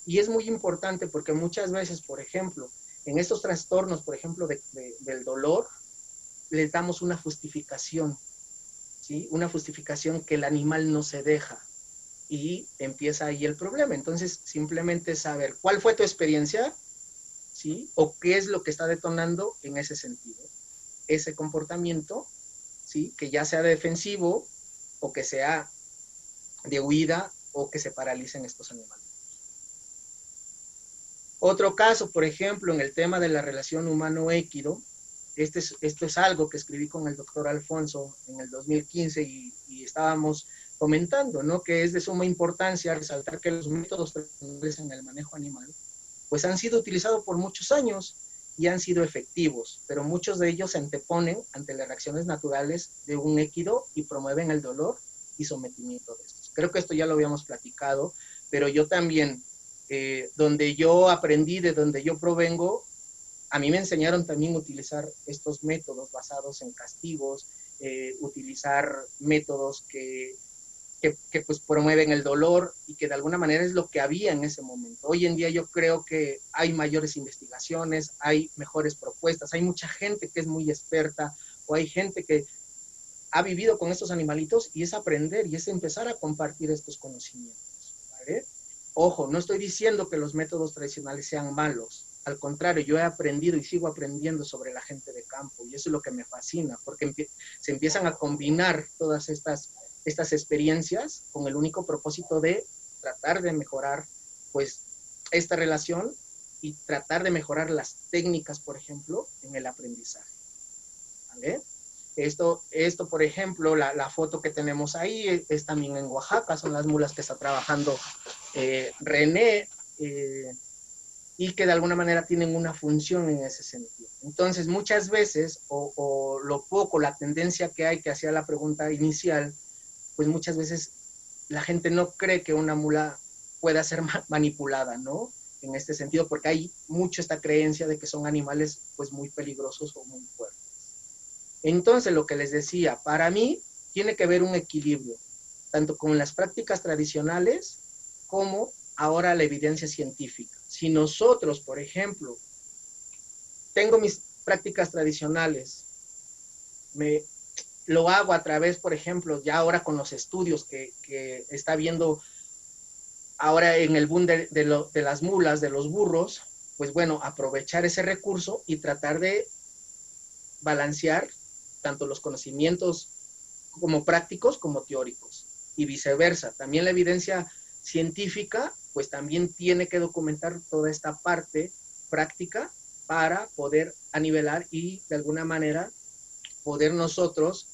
Y es muy importante porque muchas veces, por ejemplo, en estos trastornos, por ejemplo, del dolor, les damos una justificación, ¿sí? Una justificación que el animal no se deja, y empieza ahí el problema. Entonces, simplemente saber cuál fue tu experiencia, ¿sí? O qué es lo que está detonando en ese sentido, ese comportamiento, ¿sí? Que ya sea defensivo o que sea de huida o que se paralicen estos animales. Otro caso, por ejemplo, en el tema de la relación humano-équido, esto es algo que escribí con el doctor Alfonso en el 2015 y estábamos comentando, ¿no? Que es de suma importancia resaltar que los métodos tradicionales en el manejo animal, pues han sido utilizados por muchos años y han sido efectivos, pero muchos de ellos se anteponen ante las reacciones naturales de un équido y promueven el dolor y sometimiento de estos. Creo que esto ya lo habíamos platicado, pero yo también, donde yo aprendí, de donde yo provengo, a mí me enseñaron también a utilizar estos métodos basados en castigos, utilizar métodos que pues promueven el dolor y que de alguna manera es lo que había en ese momento. Hoy en día yo creo que hay mayores investigaciones, hay mejores propuestas, hay mucha gente que es muy experta o hay gente que ha vivido con estos animalitos y es aprender y es empezar a compartir estos conocimientos, ¿vale? Ojo, no estoy diciendo que los métodos tradicionales sean malos. Al contrario, yo he aprendido y sigo aprendiendo sobre la gente de campo y eso es lo que me fascina, porque se empiezan a combinar todas estas experiencias con el único propósito de tratar de mejorar pues esta relación y tratar de mejorar las técnicas, por ejemplo, en el aprendizaje, ¿vale? Esto, por ejemplo, la foto que tenemos ahí es también en Oaxaca, son las mulas que está trabajando René, y que de alguna manera tienen una función en ese sentido. Entonces, muchas veces, la tendencia que hay que hacía la pregunta inicial, pues muchas veces la gente no cree que una mula pueda ser manipulada, ¿no? En este sentido, porque hay mucho esta creencia de que son animales pues muy peligrosos o muy fuertes. Entonces, lo que les decía, para mí tiene que haber un equilibrio, tanto con las prácticas tradicionales como ahora la evidencia científica. Si nosotros, por ejemplo, tengo mis prácticas tradicionales, lo hago a través, por ejemplo, ya ahora con los estudios que está viendo ahora en el boom de las mulas, de los burros, pues bueno, aprovechar ese recurso y tratar de balancear tanto los conocimientos como prácticos como teóricos y viceversa. También la evidencia científica, pues también tiene que documentar toda esta parte práctica para poder anivelar y de alguna manera poder nosotros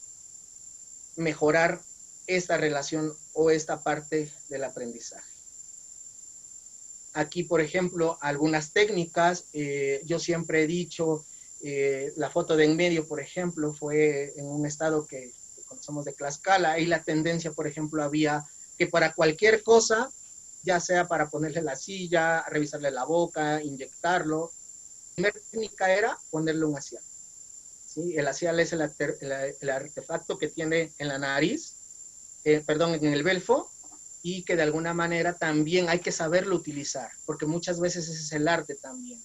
mejorar esta relación o esta parte del aprendizaje. Aquí, por ejemplo, algunas técnicas, yo siempre he dicho, la foto de en medio, por ejemplo, fue en un estado que conocemos de Tlaxcala, ahí la tendencia, por ejemplo, había que para cualquier cosa, ya sea para ponerle la silla, revisarle la boca, inyectarlo, la primera técnica era ponerle un acial. ¿Sí? El acial es el artefacto que tiene en la nariz, en el belfo, y que de alguna manera también hay que saberlo utilizar, porque muchas veces ese es el arte también.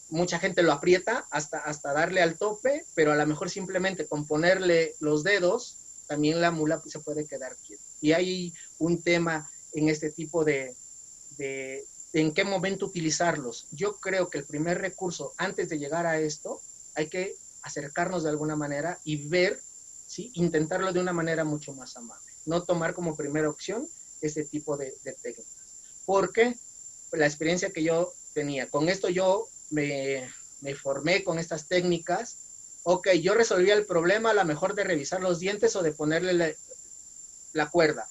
Mucha gente lo aprieta hasta darle al tope, pero a lo mejor simplemente con ponerle los dedos, también la mula se puede quedar quieta. Y hay un tema en este tipo de en qué momento utilizarlos. Yo creo que el primer recurso, antes de llegar a esto, hay que acercarnos de alguna manera y ver, ¿sí? Intentarlo de una manera mucho más amable. No tomar como primera opción este tipo de técnicas. Porque la experiencia que yo tenía, con esto yo me formé con estas técnicas. Ok, yo resolvía el problema a lo mejor de revisar los dientes o de ponerle la cuerda.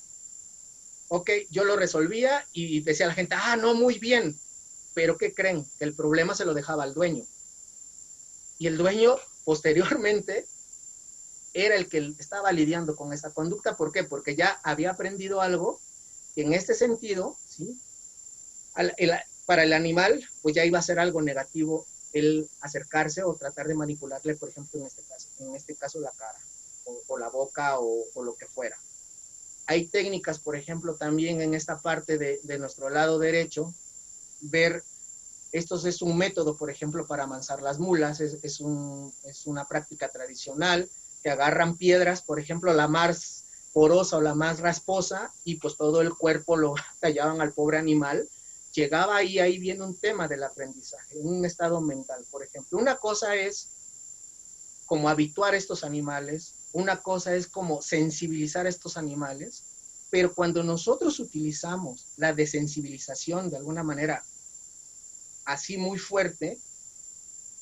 Ok, yo lo resolvía y decía la gente, no, muy bien, pero ¿qué creen? Que el problema se lo dejaba al dueño. Y el dueño, posteriormente, era el que estaba lidiando con esa conducta. ¿Por qué? Porque ya había aprendido algo que en este sentido, ¿sí? Para el animal, pues ya iba a ser algo negativo el acercarse o tratar de manipularle, por ejemplo, en este caso la cara, o la boca, o lo que fuera. Hay técnicas, por ejemplo, también en esta parte de nuestro lado derecho, ver, esto es un método, por ejemplo, para amansar las mulas, es una práctica tradicional, que agarran piedras, por ejemplo, la más porosa o la más rasposa, y pues todo el cuerpo lo tallaban al pobre animal. Llegaba ahí viene un tema del aprendizaje, un estado mental, por ejemplo. Una cosa es como habituar a estos animales, una cosa es como sensibilizar a estos animales, pero cuando nosotros utilizamos la desensibilización de alguna manera así muy fuerte,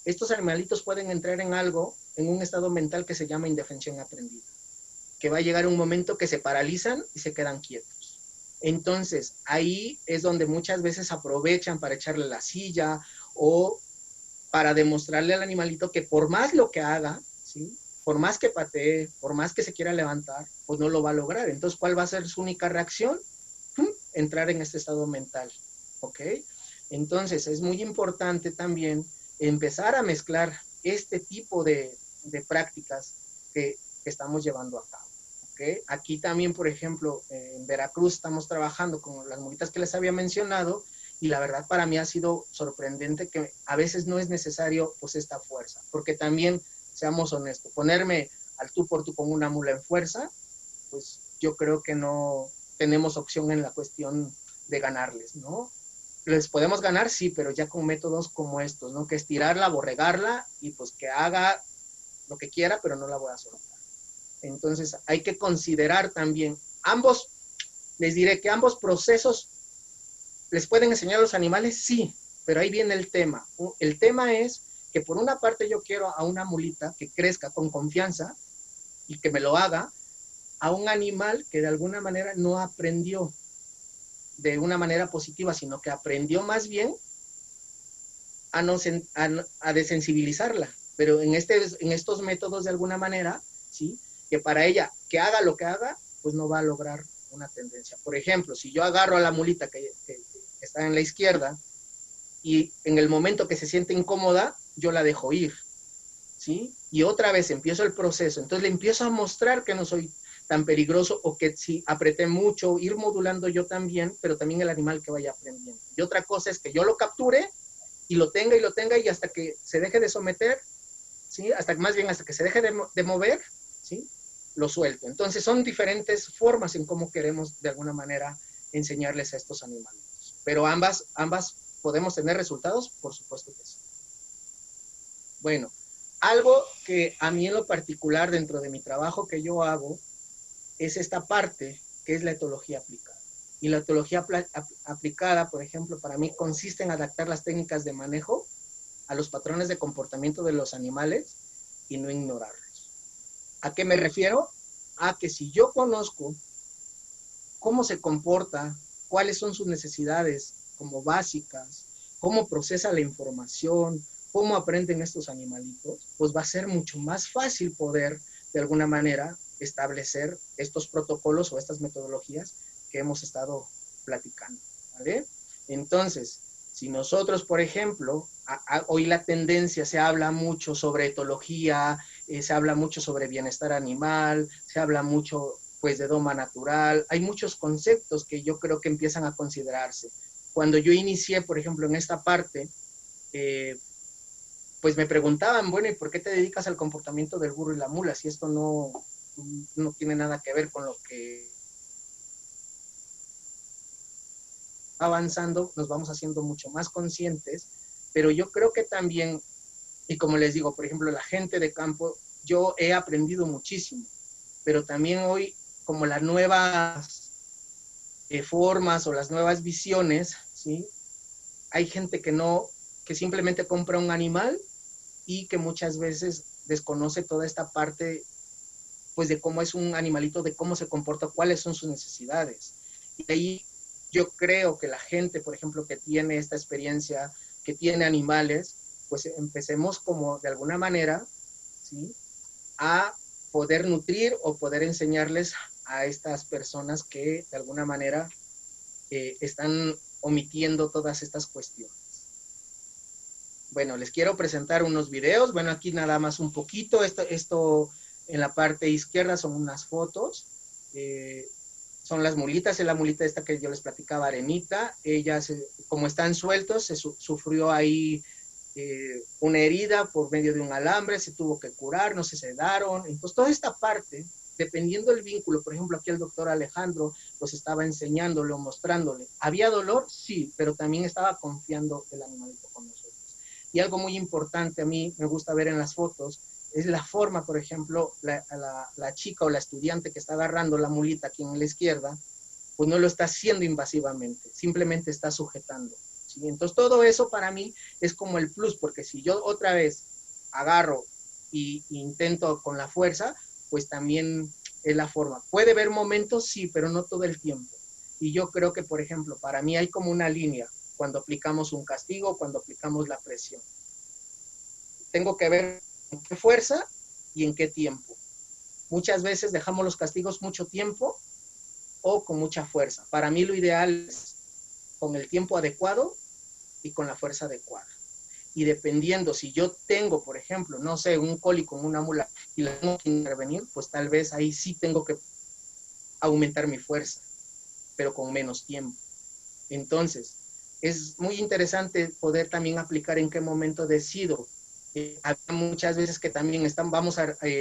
estos animalitos pueden entrar en un estado mental que se llama indefensión aprendida, que va a llegar un momento que se paralizan y se quedan quietos. Entonces, ahí es donde muchas veces aprovechan para echarle la silla o para demostrarle al animalito que por más lo que haga, ¿sí? Por más que patee, por más que se quiera levantar, pues no lo va a lograr. Entonces, ¿cuál va a ser su única reacción? Entrar en este estado mental, ¿ok? Entonces, es muy importante también empezar a mezclar este tipo de prácticas que estamos llevando a cabo. ¿Okay? Aquí también, por ejemplo, en Veracruz estamos trabajando con las mulitas que les había mencionado, y la verdad para mí ha sido sorprendente que a veces no es necesario pues esta fuerza, porque también, seamos honestos, ponerme al tú por tú con una mula en fuerza, pues yo creo que no tenemos opción en la cuestión de ganarles, ¿no? Les podemos ganar, sí, pero ya con métodos como estos, ¿no? Que estirarla, borregarla y pues que haga lo que quiera, pero no la voy a soltar. Entonces hay que considerar también les diré que ambos procesos les pueden enseñar a los animales, sí, pero ahí viene el tema. El tema es que por una parte yo quiero a una mulita que crezca con confianza y que me lo haga, a un animal que de alguna manera no aprendió de una manera positiva, sino que aprendió más bien a desensibilizarla. Pero en estos métodos de alguna manera, ¿sí? Que para ella, que haga lo que haga, pues no va a lograr una tendencia. Por ejemplo, si yo agarro a la mulita que está en la izquierda y en el momento que se siente incómoda, yo la dejo ir, ¿sí? Y otra vez empiezo el proceso. Entonces le empiezo a mostrar que no soy tan peligroso o que si apreté mucho, ir modulando yo también, pero también el animal que vaya aprendiendo. Y otra cosa es que yo lo capture y lo tenga y hasta que se deje de someter, ¿sí? Más bien hasta que se deje de mover, ¿sí? Lo suelto. Entonces son diferentes formas en cómo queremos de alguna manera enseñarles a estos animales. Pero ambas podemos tener resultados, por supuesto que sí. Bueno, algo que a mí en lo particular dentro de mi trabajo que yo hago es esta parte que es la etología aplicada. Y la etología aplicada, por ejemplo, para mí consiste en adaptar las técnicas de manejo a los patrones de comportamiento de los animales y no ignorarlos. ¿A qué me refiero? A que si yo conozco cómo se comporta, cuáles son sus necesidades como básicas, cómo procesa la información, cómo aprenden estos animalitos, pues va a ser mucho más fácil poder, de alguna manera, establecer estos protocolos o estas metodologías que hemos estado platicando, ¿vale? Entonces, si nosotros, por ejemplo, hoy la tendencia se habla mucho sobre etología, se habla mucho sobre bienestar animal, se habla mucho pues de doma natural, hay muchos conceptos que yo creo que empiezan a considerarse. Cuando yo inicié, por ejemplo, en esta parte, pues me preguntaban, bueno, ¿y por qué te dedicas al comportamiento del burro y la mula? Si esto no tiene nada que ver con lo que avanzando, nos vamos haciendo mucho más conscientes, pero yo creo que también, y como les digo, por ejemplo, la gente de campo, yo he aprendido muchísimo, pero también hoy, como las nuevas formas o las nuevas visiones, ¿sí? Hay gente que simplemente compra un animal y que muchas veces desconoce toda esta parte, pues de cómo es un animalito, de cómo se comporta, cuáles son sus necesidades. Y ahí yo creo que la gente, por ejemplo, que tiene esta experiencia, que tiene animales, pues empecemos como de alguna manera, ¿sí? A poder nutrir o poder enseñarles a estas personas que de alguna manera están omitiendo todas estas cuestiones. Bueno, les quiero presentar unos videos. Bueno, aquí nada más un poquito. Esto en la parte izquierda son unas fotos. Son las mulitas. Es la mulita esta que yo les platicaba, Arenita. Ella, como están sueltos, sufrió ahí una herida por medio de un alambre. Se tuvo que curar, no se sedaron. Entonces, toda esta parte, dependiendo del vínculo, por ejemplo, aquí el doctor Alejandro pues estaba enseñándole o mostrándole. ¿Había dolor? Sí, pero también estaba confiando el animalito con nosotros. Y algo muy importante a mí me gusta ver en las fotos es la forma, por ejemplo, la chica o la estudiante que está agarrando la mulita aquí en la izquierda, pues no lo está haciendo invasivamente, simplemente está sujetando, ¿sí? Entonces todo eso para mí es como el plus, porque si yo otra vez agarro e intento con la fuerza, pues también es la forma. Puede haber momentos, sí, pero no todo el tiempo. Y yo creo que, por ejemplo, para mí hay como una línea cuando aplicamos un castigo, cuando aplicamos la presión. Tengo que ver en qué fuerza y en qué tiempo. Muchas veces dejamos los castigos mucho tiempo o con mucha fuerza. Para mí lo ideal es con el tiempo adecuado y con la fuerza adecuada. Y dependiendo, si yo tengo, por ejemplo, no sé, un cólico en una mula y la tengo que intervenir, pues tal vez ahí sí tengo que aumentar mi fuerza, pero con menos tiempo. Entonces, es muy interesante poder también aplicar en qué momento decido. Había muchas veces que también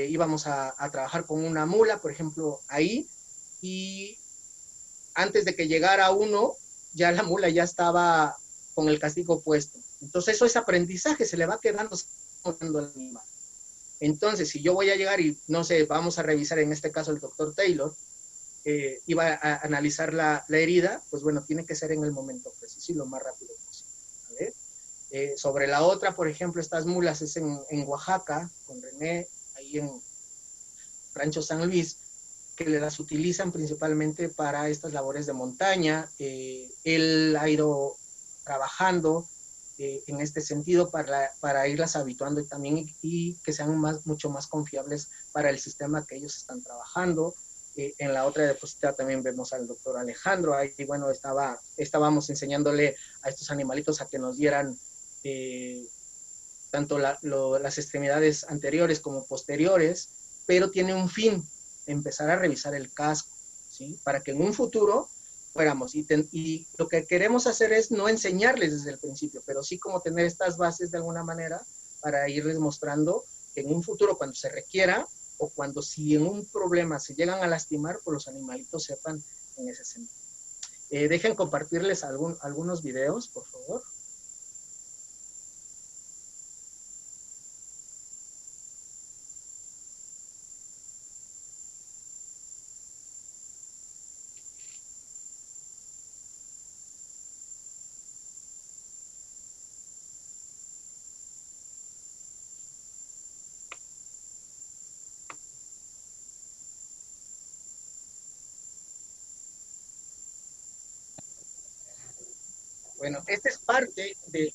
íbamos a trabajar con una mula, por ejemplo, ahí, y antes de que llegara uno, ya la mula ya estaba con el castigo puesto. Entonces eso es aprendizaje, se le va quedando al animal. Entonces, si yo voy a llegar y, no sé, vamos a revisar en este caso el doctor Taylor, iba a analizar la herida, pues bueno, tiene que ser en el momento preciso y lo más rápido posible, ¿vale? Sobre la otra, por ejemplo, estas mulas es en Oaxaca, con René, ahí en Rancho San Luis, que las utilizan principalmente para estas labores de montaña. Él ha ido trabajando en este sentido para irlas habituando también y que sean mucho más confiables para el sistema que ellos están trabajando. En la otra diapositiva también vemos al doctor Alejandro. Ahí, bueno, estábamos enseñándole a estos animalitos a que nos dieran tanto las extremidades anteriores como posteriores, pero tiene un fin, empezar a revisar el casco, ¿sí? Para que en un futuro fuéramos. Y lo que queremos hacer es no enseñarles desde el principio, pero sí como tener estas bases de alguna manera para irles mostrando que en un futuro, cuando se requiera, o cuando si en un problema se llegan a lastimar, pues los animalitos sepan en ese sentido. Dejen compartirles algunos videos, por favor. Bueno, esta es parte de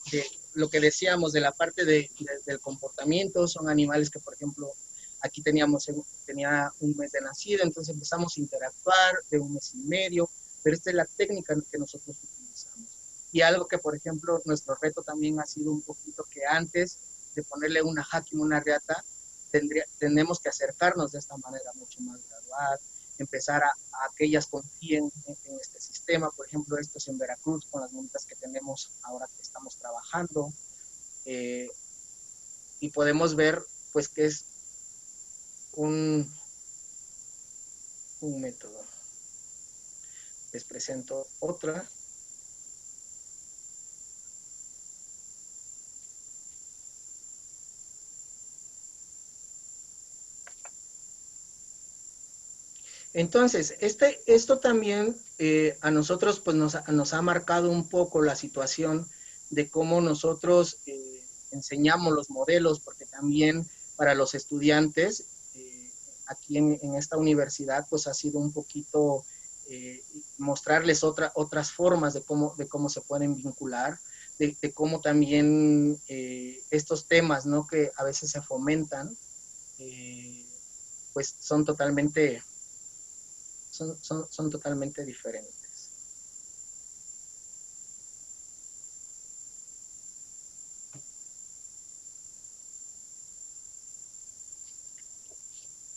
lo que decíamos, de la parte del comportamiento. Son animales que, por ejemplo, aquí tenía un mes de nacido, entonces empezamos a interactuar de un mes y medio, pero esta es la técnica que nosotros utilizamos. Y algo que, por ejemplo, nuestro reto también ha sido un poquito que antes de ponerle una Hakim, una reata, tenemos que acercarnos de esta manera mucho más gradual, empezar a que ellas confíen en este sistema. Por ejemplo, esto es en Veracruz, con las monitas que tenemos ahora que estamos trabajando. Y podemos ver, pues, que es un método. Les presento otra. Entonces, esto también a nosotros pues nos ha marcado un poco la situación de cómo nosotros enseñamos los modelos, porque también para los estudiantes aquí en esta universidad pues ha sido un poquito mostrarles otras formas de cómo se pueden vincular, de cómo también estos temas, ¿no?, que a veces se fomentan, pues son totalmente diferentes.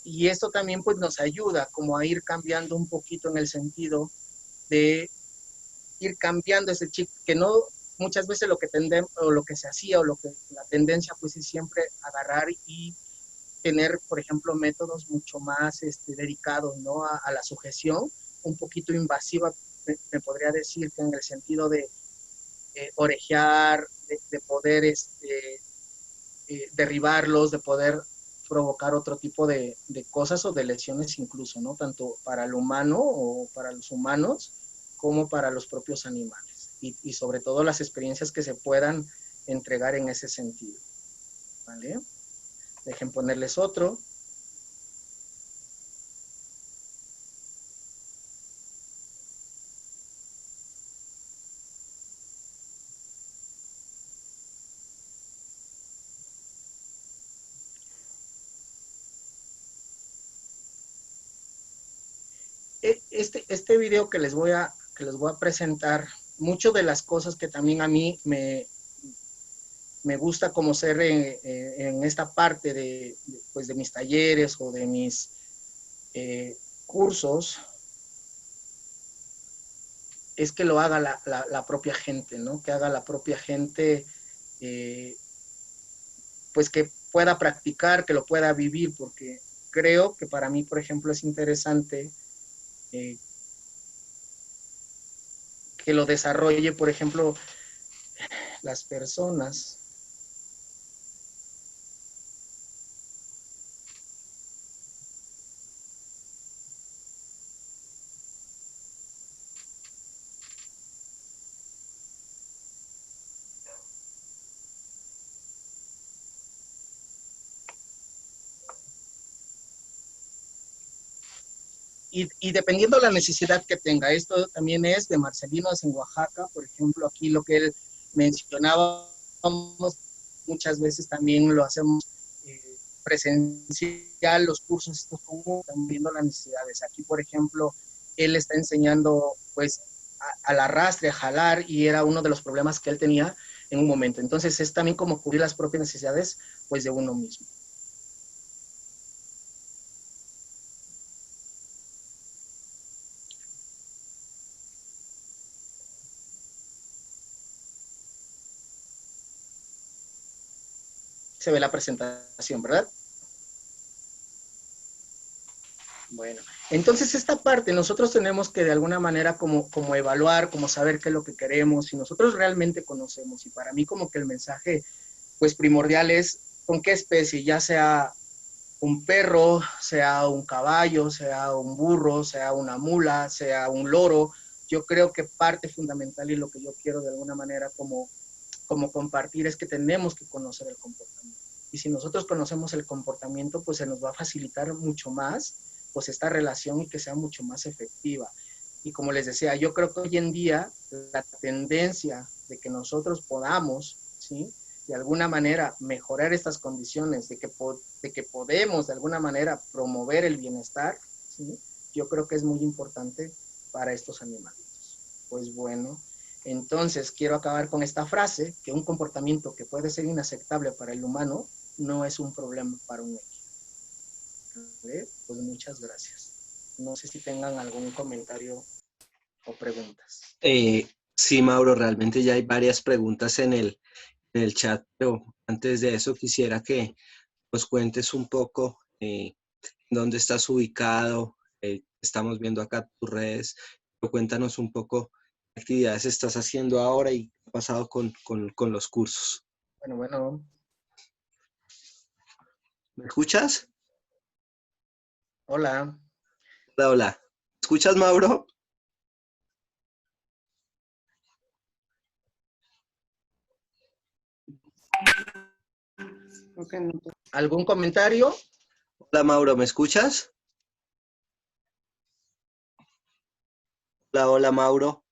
Y esto también pues nos ayuda como a ir cambiando un poquito en el sentido de ir cambiando ese chip, que no muchas veces lo que tendemos, o lo que se hacía, o lo que la tendencia pues es siempre agarrar y tener, por ejemplo, métodos mucho más dedicados, ¿no?, a la sujeción, un poquito invasiva, me podría decir, que en el sentido de orejear, de poder derribarlos, de poder provocar otro tipo de cosas o de lesiones incluso, ¿no?, tanto para el humano o para los humanos como para los propios animales. Y sobre todo las experiencias que se puedan entregar en ese sentido. ¿Vale? Dejen ponerles otro. Este video que les voy a presentar, muchas de las cosas que también a mí me gusta como ser en esta parte de mis talleres o de mis cursos, es que lo haga la propia gente, ¿no? Que haga la propia gente, pues que pueda practicar, que lo pueda vivir, porque creo que para mí, por ejemplo, es interesante que lo desarrolle, por ejemplo, las personas. Y dependiendo de la necesidad que tenga. Esto también es de Marcelinos en Oaxaca, por ejemplo, aquí lo que él mencionaba, muchas veces también lo hacemos presencial, los cursos estos como están viendo las necesidades. Aquí, por ejemplo, él está enseñando pues al arrastre, a jalar, y era uno de los problemas que él tenía en un momento. Entonces es también como cubrir las propias necesidades pues de uno mismo. Se ve la presentación, ¿verdad? Bueno, entonces esta parte nosotros tenemos que de alguna manera como evaluar, como saber qué es lo que queremos, si nosotros realmente conocemos. Y para mí como que el mensaje pues primordial es con qué especie, ya sea un perro, sea un caballo, sea un burro, sea una mula, sea un loro. Yo creo que parte fundamental y lo que yo quiero de alguna manera como compartir es que tenemos que conocer el comportamiento. Y si nosotros conocemos el comportamiento, pues se nos va a facilitar mucho más pues esta relación y que sea mucho más efectiva. Y como les decía, yo creo que hoy en día la tendencia de que nosotros podamos, ¿sí?, de alguna manera mejorar estas condiciones, de que podemos de alguna manera promover el bienestar, ¿sí?, yo creo que es muy importante para estos animalitos. Pues bueno, entonces quiero acabar con esta frase, que un comportamiento que puede ser inaceptable para el humano no es un problema para un equino. ¿Vale? Pues muchas gracias. No sé si tengan algún comentario o preguntas. Sí, Mauro, realmente ya hay varias preguntas en el chat, pero antes de eso quisiera que nos cuentes un poco dónde estás ubicado. Estamos viendo acá tus redes, pero cuéntanos un poco qué actividades estás haciendo ahora y qué ha pasado con los cursos. Bueno. ¿Me escuchas? Hola. Hola, hola. ¿Me escuchas, Mauro? Okay, no. ¿Algún comentario? Hola, Mauro, ¿me escuchas? Hola, hola, Mauro.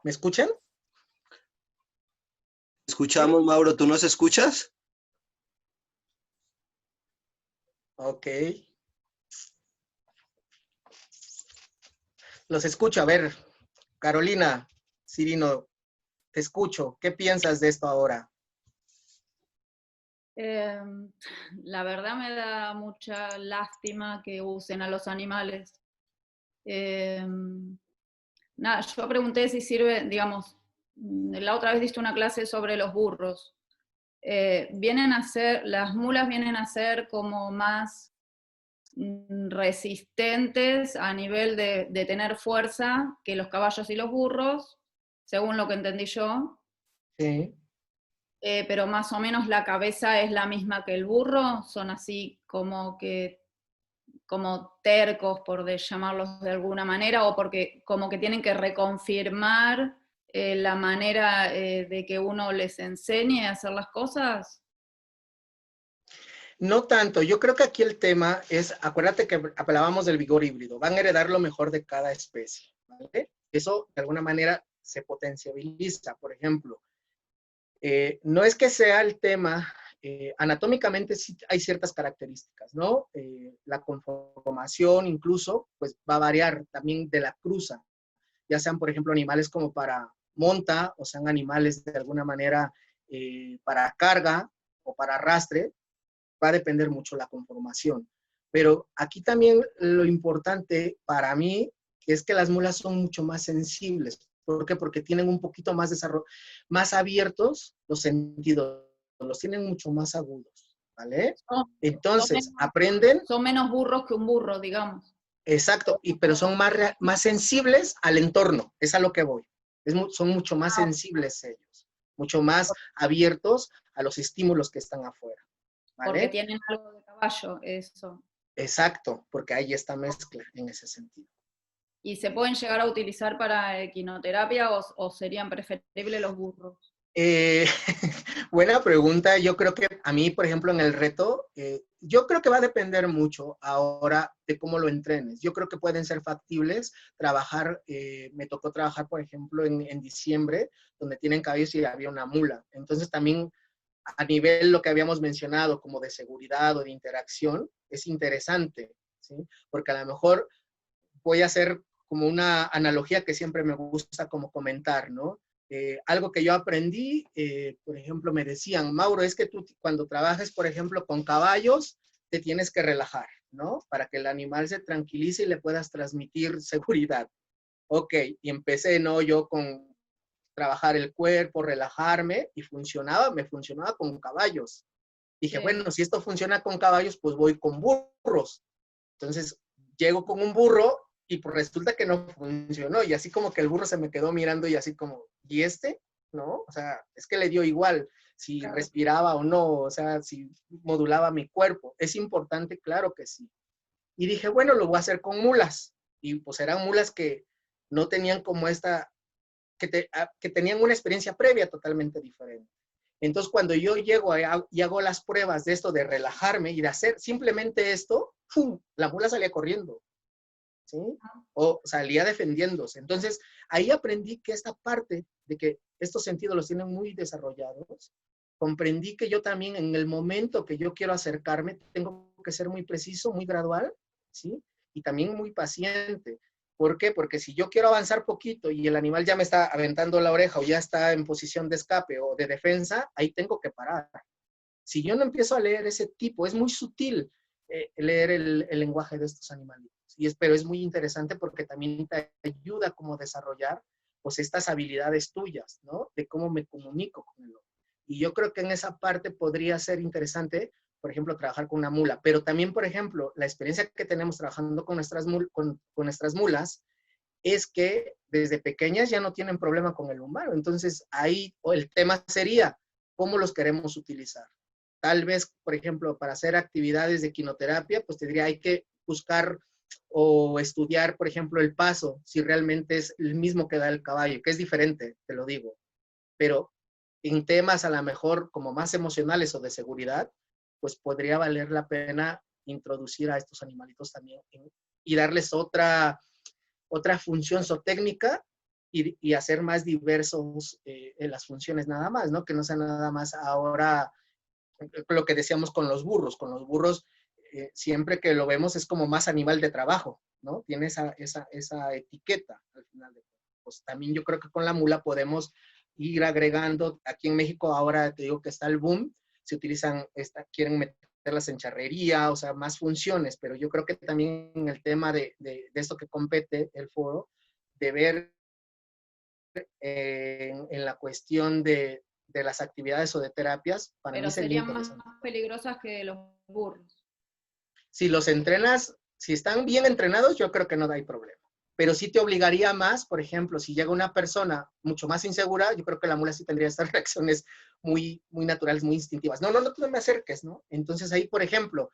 ¿Me escuchan? Escuchamos, Mauro, ¿tú nos escuchas? Ok. Los escucho. A ver, Carolina, Cirino, te escucho. ¿Qué piensas de esto ahora? La verdad me da mucha lástima que usen a los animales. Nada, yo pregunté si sirve, digamos, la otra vez diste una clase sobre los burros. Las mulas vienen a ser como más resistentes a nivel de tener fuerza que los caballos y los burros, según lo que entendí yo. Sí. Pero más o menos la cabeza es la misma que el burro, son así como tercos, por llamarlos de alguna manera, o porque como que tienen que reconfirmar la manera de que uno les enseñe a hacer las cosas. No tanto, yo creo que aquí el tema es, acuérdate que hablábamos del vigor híbrido, van a heredar lo mejor de cada especie, ¿vale? Eso de alguna manera se potencializa, por ejemplo. No es que sea el tema, anatómicamente sí hay ciertas características, ¿no? La conformación incluso, pues va a variar también de la cruza, ya sean, por ejemplo, animales como para monta, o sean animales de alguna manera para carga o para arrastre, va a depender mucho la conformación. Pero aquí también lo importante para mí es que las mulas son mucho más sensibles. ¿Por qué? Porque tienen un poquito más desarrollo, más abiertos los sentidos, los tienen mucho más agudos, ¿vale? Entonces, aprenden. Son menos burros que un burro, digamos. Exacto, pero son más sensibles al entorno, es a lo que voy. Son mucho más sensibles ellos, mucho más abiertos a los estímulos que están afuera. ¿Vale? Porque tienen algo de caballo, eso. Exacto, porque hay esta mezcla en ese sentido. ¿Y se pueden llegar a utilizar para equinoterapia o serían preferibles los burros? Buena pregunta. Yo creo que a mí, por ejemplo, en el reto, yo creo que va a depender mucho ahora de cómo lo entrenes. Yo creo que pueden ser factibles trabajar. Me tocó trabajar, por ejemplo, en diciembre, donde tienen caballos y había una mula. Entonces también a nivel lo que habíamos mencionado como de seguridad o de interacción, es interesante, ¿sí? Porque a lo mejor voy a hacer como una analogía que siempre me gusta como comentar, ¿no? Algo que yo aprendí, por ejemplo, me decían, Mauro, es que tú cuando trabajes, por ejemplo, con caballos, te tienes que relajar, ¿no? Para que el animal se tranquilice y le puedas transmitir seguridad. Ok, y empecé, ¿no? Yo con trabajar el cuerpo, relajarme, y me funcionaba con caballos. Dije, Sí. bueno, si esto funciona con caballos, pues voy con burros. Entonces, llego con un burro y pues resulta que no funcionó. Y así como que el burro se me quedó mirando y así como, ¿y este? ¿No? O sea, es que le dio igual si Claro. respiraba o no, o sea, si modulaba mi cuerpo. Es importante, claro que sí. Y dije, bueno, lo voy a hacer con mulas. Y pues eran mulas que no tenían como que tenían una experiencia previa totalmente diferente. Entonces, cuando yo llego y hago las pruebas de esto, de relajarme y de hacer simplemente esto, ¡pum!, la mula salía corriendo, ¿sí? O salía defendiéndose. Entonces, ahí aprendí que esta parte de que estos sentidos los tienen muy desarrollados, comprendí que yo también en el momento que yo quiero acercarme, tengo que ser muy preciso, muy gradual, ¿sí? Y también muy paciente. ¿Por qué? Porque si yo quiero avanzar poquito y el animal ya me está aventando la oreja o ya está en posición de escape o de defensa, ahí tengo que parar. Si yo no empiezo a leer ese tipo, es muy sutil leer el lenguaje de estos animalitos. Pero es muy interesante porque también te ayuda como a desarrollar pues estas habilidades tuyas, ¿no? De cómo me comunico con el otro. Y yo creo que en esa parte podría ser interesante, por ejemplo, trabajar con una mula. Pero también, por ejemplo, la experiencia que tenemos trabajando con nuestras mulas es que desde pequeñas ya no tienen problema con el humano. Entonces, ahí el tema sería cómo los queremos utilizar. Tal vez, por ejemplo, para hacer actividades de quinoterapia, pues te diría, hay que buscar o estudiar, por ejemplo, el paso, si realmente es el mismo que da el caballo, que es diferente, te lo digo. Pero en temas a lo mejor como más emocionales o de seguridad, pues podría valer la pena introducir a estos animalitos también y darles otra función zootécnica y hacer más diversos las funciones nada más, ¿no? Que no sea nada más ahora lo que decíamos con los burros. Con los burros, siempre que lo vemos es como más animal de trabajo, ¿no? Tiene esa etiqueta al final de todo. Pues también yo creo que con la mula podemos ir agregando. Aquí en México ahora te digo que está el boom, se utilizan, quieren meterlas en charrería, o sea, más funciones, pero yo creo que también en el tema de esto que compete el foro, de ver en la cuestión de las actividades o de terapias, para mí Pero sería serían más interesante. peligrosas que los burros. Si los entrenas, si están bien entrenados, yo creo que no hay problema. Pero sí te obligaría más, por ejemplo, si llega una persona mucho más insegura, yo creo que la mula sí tendría estas reacciones muy, muy naturales, muy instintivas. No, tú no me acerques, ¿no? Entonces ahí, por ejemplo,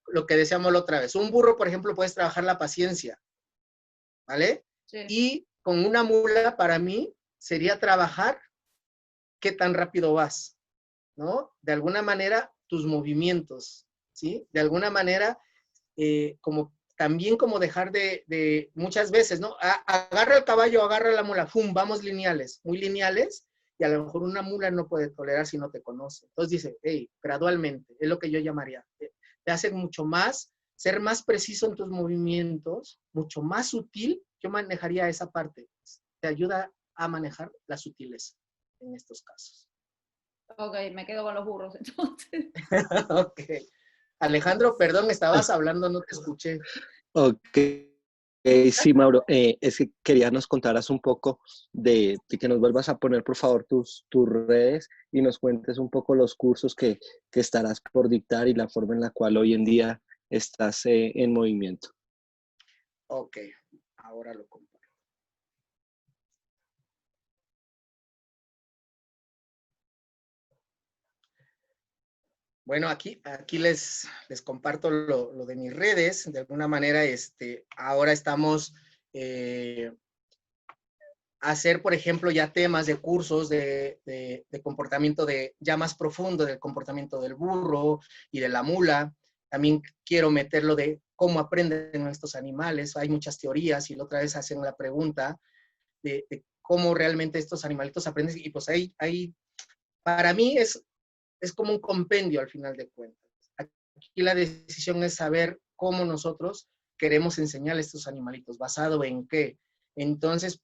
lo que decíamos la otra vez, un burro, por ejemplo, puedes trabajar la paciencia, ¿vale? Sí. Y con una mula, para mí, sería trabajar qué tan rápido vas, ¿no? De alguna manera, tus movimientos, ¿sí? De alguna manera, como también como dejar de muchas veces, ¿no? Agarra el caballo, agarra la mula, ¡fum!, vamos lineales, muy lineales, y a lo mejor una mula no puede tolerar si no te conoce. Entonces dice, hey, gradualmente, es lo que yo llamaría, te hace mucho más, ser más preciso en tus movimientos, mucho más sutil, yo manejaría esa parte, te ayuda a manejar la sutileza en estos casos. Ok, me quedo con los burros entonces. Ok. Alejandro, perdón, estabas hablando, no te escuché. Ok, sí, Mauro, es que quería nos contaras un poco de que nos vuelvas a poner, por favor, tus redes y nos cuentes un poco los cursos que estarás por dictar y la forma en la cual hoy en día estás en movimiento. Ok, ahora lo comparto. Bueno, aquí les comparto lo de mis redes. De alguna manera, ahora estamos hacer, por ejemplo, ya temas de cursos de comportamiento ya más profundo del comportamiento del burro y de la mula. También quiero meterlo de cómo aprenden estos animales. Hay muchas teorías y la otra vez hacen la pregunta de cómo realmente estos animalitos aprenden. Y pues para mí es como un compendio al final de cuentas. Aquí la decisión es saber cómo nosotros queremos enseñar a estos animalitos, basado en qué. Entonces,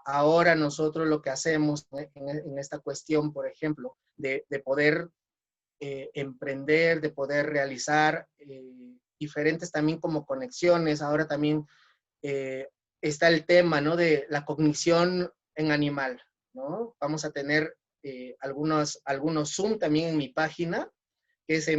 ahora nosotros lo que hacemos en esta cuestión, por ejemplo, de poder emprender, de poder realizar diferentes también como conexiones. Ahora también está el tema, ¿no?, de la cognición en animal, ¿no? Vamos a tener algunos Zoom también en mi página, que es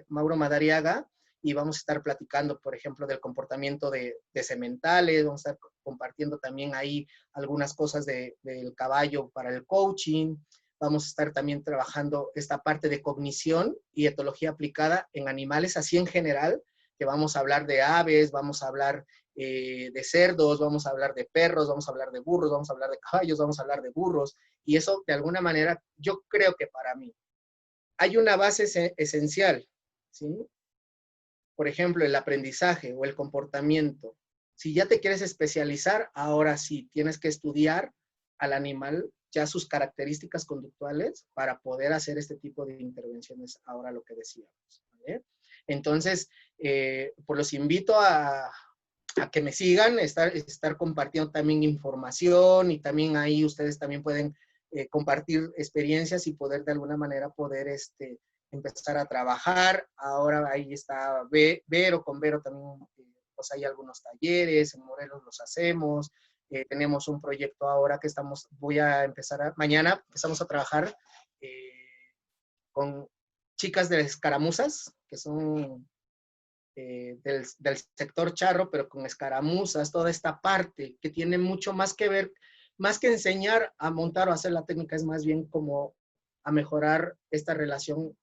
Mauro Madariaga, y vamos a estar platicando, por ejemplo, del comportamiento de sementales, vamos a estar compartiendo también ahí algunas cosas del caballo para el coaching, vamos a estar también trabajando esta parte de cognición y etología aplicada en animales, así en general, que vamos a hablar de aves, vamos a hablar de cerdos, vamos a hablar de perros, vamos a hablar de burros, vamos a hablar de caballos, vamos a hablar de burros, y eso de alguna manera yo creo que para mí hay una base esencial, ¿sí? Por ejemplo, el aprendizaje o el comportamiento. Si ya te quieres especializar, ahora sí, tienes que estudiar al animal, ya sus características conductuales, para poder hacer este tipo de intervenciones, ahora lo que decíamos, ¿vale? Entonces, pues los invito a que me sigan, estar compartiendo también información, y también ahí ustedes también pueden compartir experiencias y poder de alguna manera poder empezar a trabajar. Ahora ahí está Vero, con Vero también pues hay algunos talleres, en Morelos los hacemos, tenemos un proyecto ahora que mañana empezamos a trabajar con chicas de escaramuzas, que son del sector charro, pero con escaramuzas, toda esta parte que tiene mucho más que ver, más que enseñar a montar o hacer la técnica, es más bien como a mejorar esta relación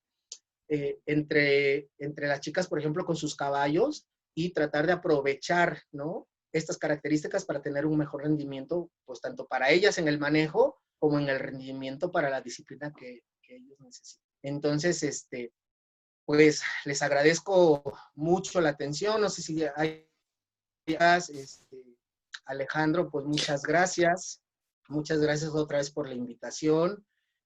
entre las chicas, por ejemplo, con sus caballos, y tratar de aprovechar, ¿no?, estas características para tener un mejor rendimiento, pues tanto para ellas en el manejo como en el rendimiento para la disciplina que ellos necesitan. Entonces, pues les agradezco mucho la atención. No sé si hay Alejandro, pues muchas gracias. Muchas gracias otra vez por la invitación.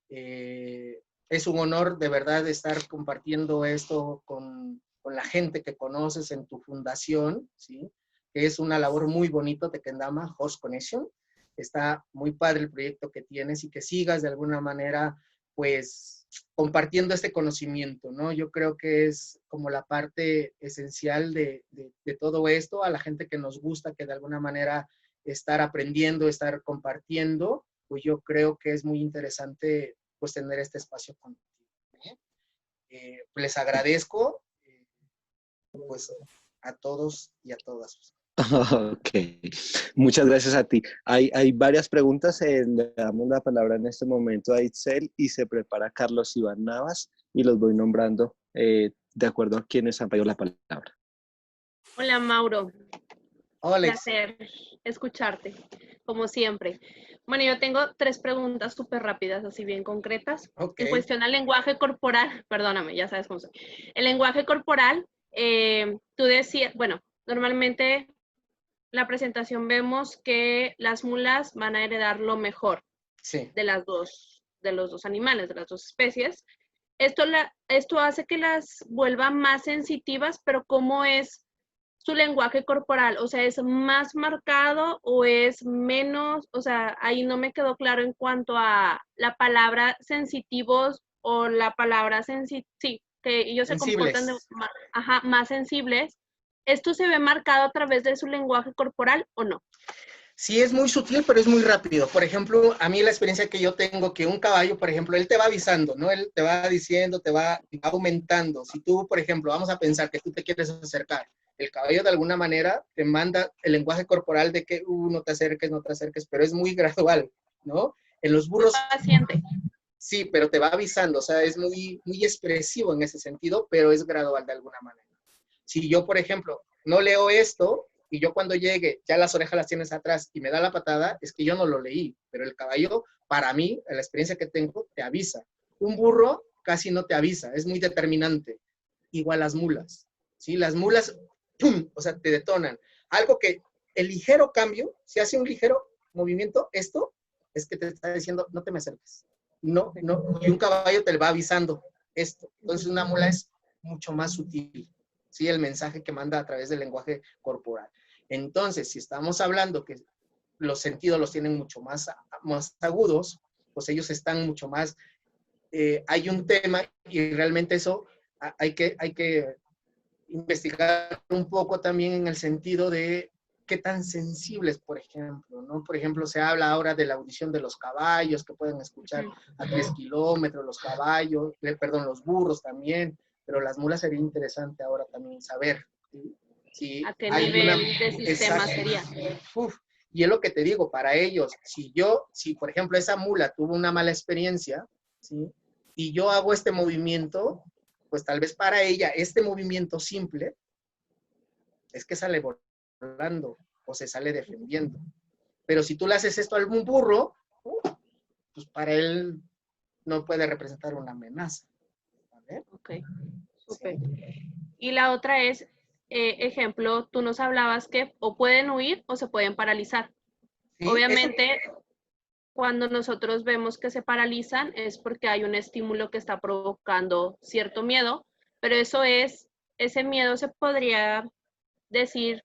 Es un honor de verdad estar compartiendo esto con la gente que conoces en tu fundación, ¿sí? Que es una labor muy bonita, Tequendama Horse Connection. Está muy padre el proyecto que tienes, y que sigas de alguna manera, pues, compartiendo este conocimiento, ¿no? Yo creo que es como la parte esencial de todo esto, a la gente que nos gusta, que de alguna manera estar aprendiendo, estar compartiendo, pues yo creo que es muy interesante, pues, tener este espacio contigo. Les agradezco, pues, a todos y a todas. Ok, muchas gracias a ti. Hay varias preguntas, le damos la palabra en este momento a Itzel, y se prepara Carlos Iván Navas, y los voy nombrando de acuerdo a quienes han pedido la palabra. Hola, Mauro. Hola. Placer escucharte, como siempre. Bueno, yo tengo 3 preguntas súper rápidas, así bien concretas. Okay. En cuestión al lenguaje corporal, perdóname, ya sabes cómo soy. El lenguaje corporal, tú decías, bueno, normalmente la presentación vemos que las mulas van a heredar lo mejor, sí, de los dos animales, de las dos especies. Esto hace que las vuelva más sensitivas, pero ¿cómo es su lenguaje corporal? O sea, ¿es más marcado o es menos? O sea, ahí no me quedó claro en cuanto a la palabra sensitivos o la palabra sí, que ellos se comportan más sensibles. ¿Esto se ve marcado a través de su lenguaje corporal o no? Sí, es muy sutil, pero es muy rápido. Por ejemplo, a mí la experiencia que yo tengo, que un caballo, por ejemplo, él te va avisando, ¿no? Él te va diciendo, te va aumentando. Si tú, por ejemplo, vamos a pensar que tú te quieres acercar, el caballo de alguna manera te manda el lenguaje corporal de que no te acerques, pero es muy gradual, ¿no? En los burros... Muy paciente. Sí, pero te va avisando, o sea, es muy, muy expresivo en ese sentido, pero es gradual de alguna manera. Si yo, por ejemplo, no leo esto, y yo cuando llegue, ya las orejas las tienes atrás y me da la patada, es que yo no lo leí, pero el caballo, para mí, la experiencia que tengo, te avisa. Un burro casi no te avisa, es muy determinante. Igual las mulas, ¿sí? Las mulas, ¡pum!, o sea, te detonan. Algo que el ligero cambio, si hace un ligero movimiento, esto es que te está diciendo, no te me acerques. No, no, y un caballo te va avisando esto. Entonces una mula es mucho más sutil, ¿sí? El mensaje que manda a través del lenguaje corporal. Entonces, si estamos hablando que los sentidos los tienen mucho más agudos, pues ellos están mucho más, hay un tema y realmente eso hay que investigar un poco también en el sentido de qué tan sensibles, por ejemplo, ¿no? Por ejemplo, se habla ahora de la audición de los caballos, que pueden escuchar a 3 kilómetros los caballos, perdón, los burros también, pero las mulas sería interesante ahora también saber, ¿sí? Si ¿A qué hay nivel una, de sistema exacto, sería? Y es lo que te digo, para ellos, si por ejemplo esa mula tuvo una mala experiencia, ¿sí? Y yo hago este movimiento, pues tal vez para ella este movimiento simple es que sale volando o se sale defendiendo. Pero si tú le haces esto a algún burro, pues para él no puede representar una amenaza. ¿Vale? Ok, súper. Y la otra es, ejemplo, tú nos hablabas que o pueden huir o se pueden paralizar. Sí, Obviamente, cuando nosotros vemos que se paralizan es porque hay un estímulo que está provocando cierto miedo, pero ese miedo se podría decir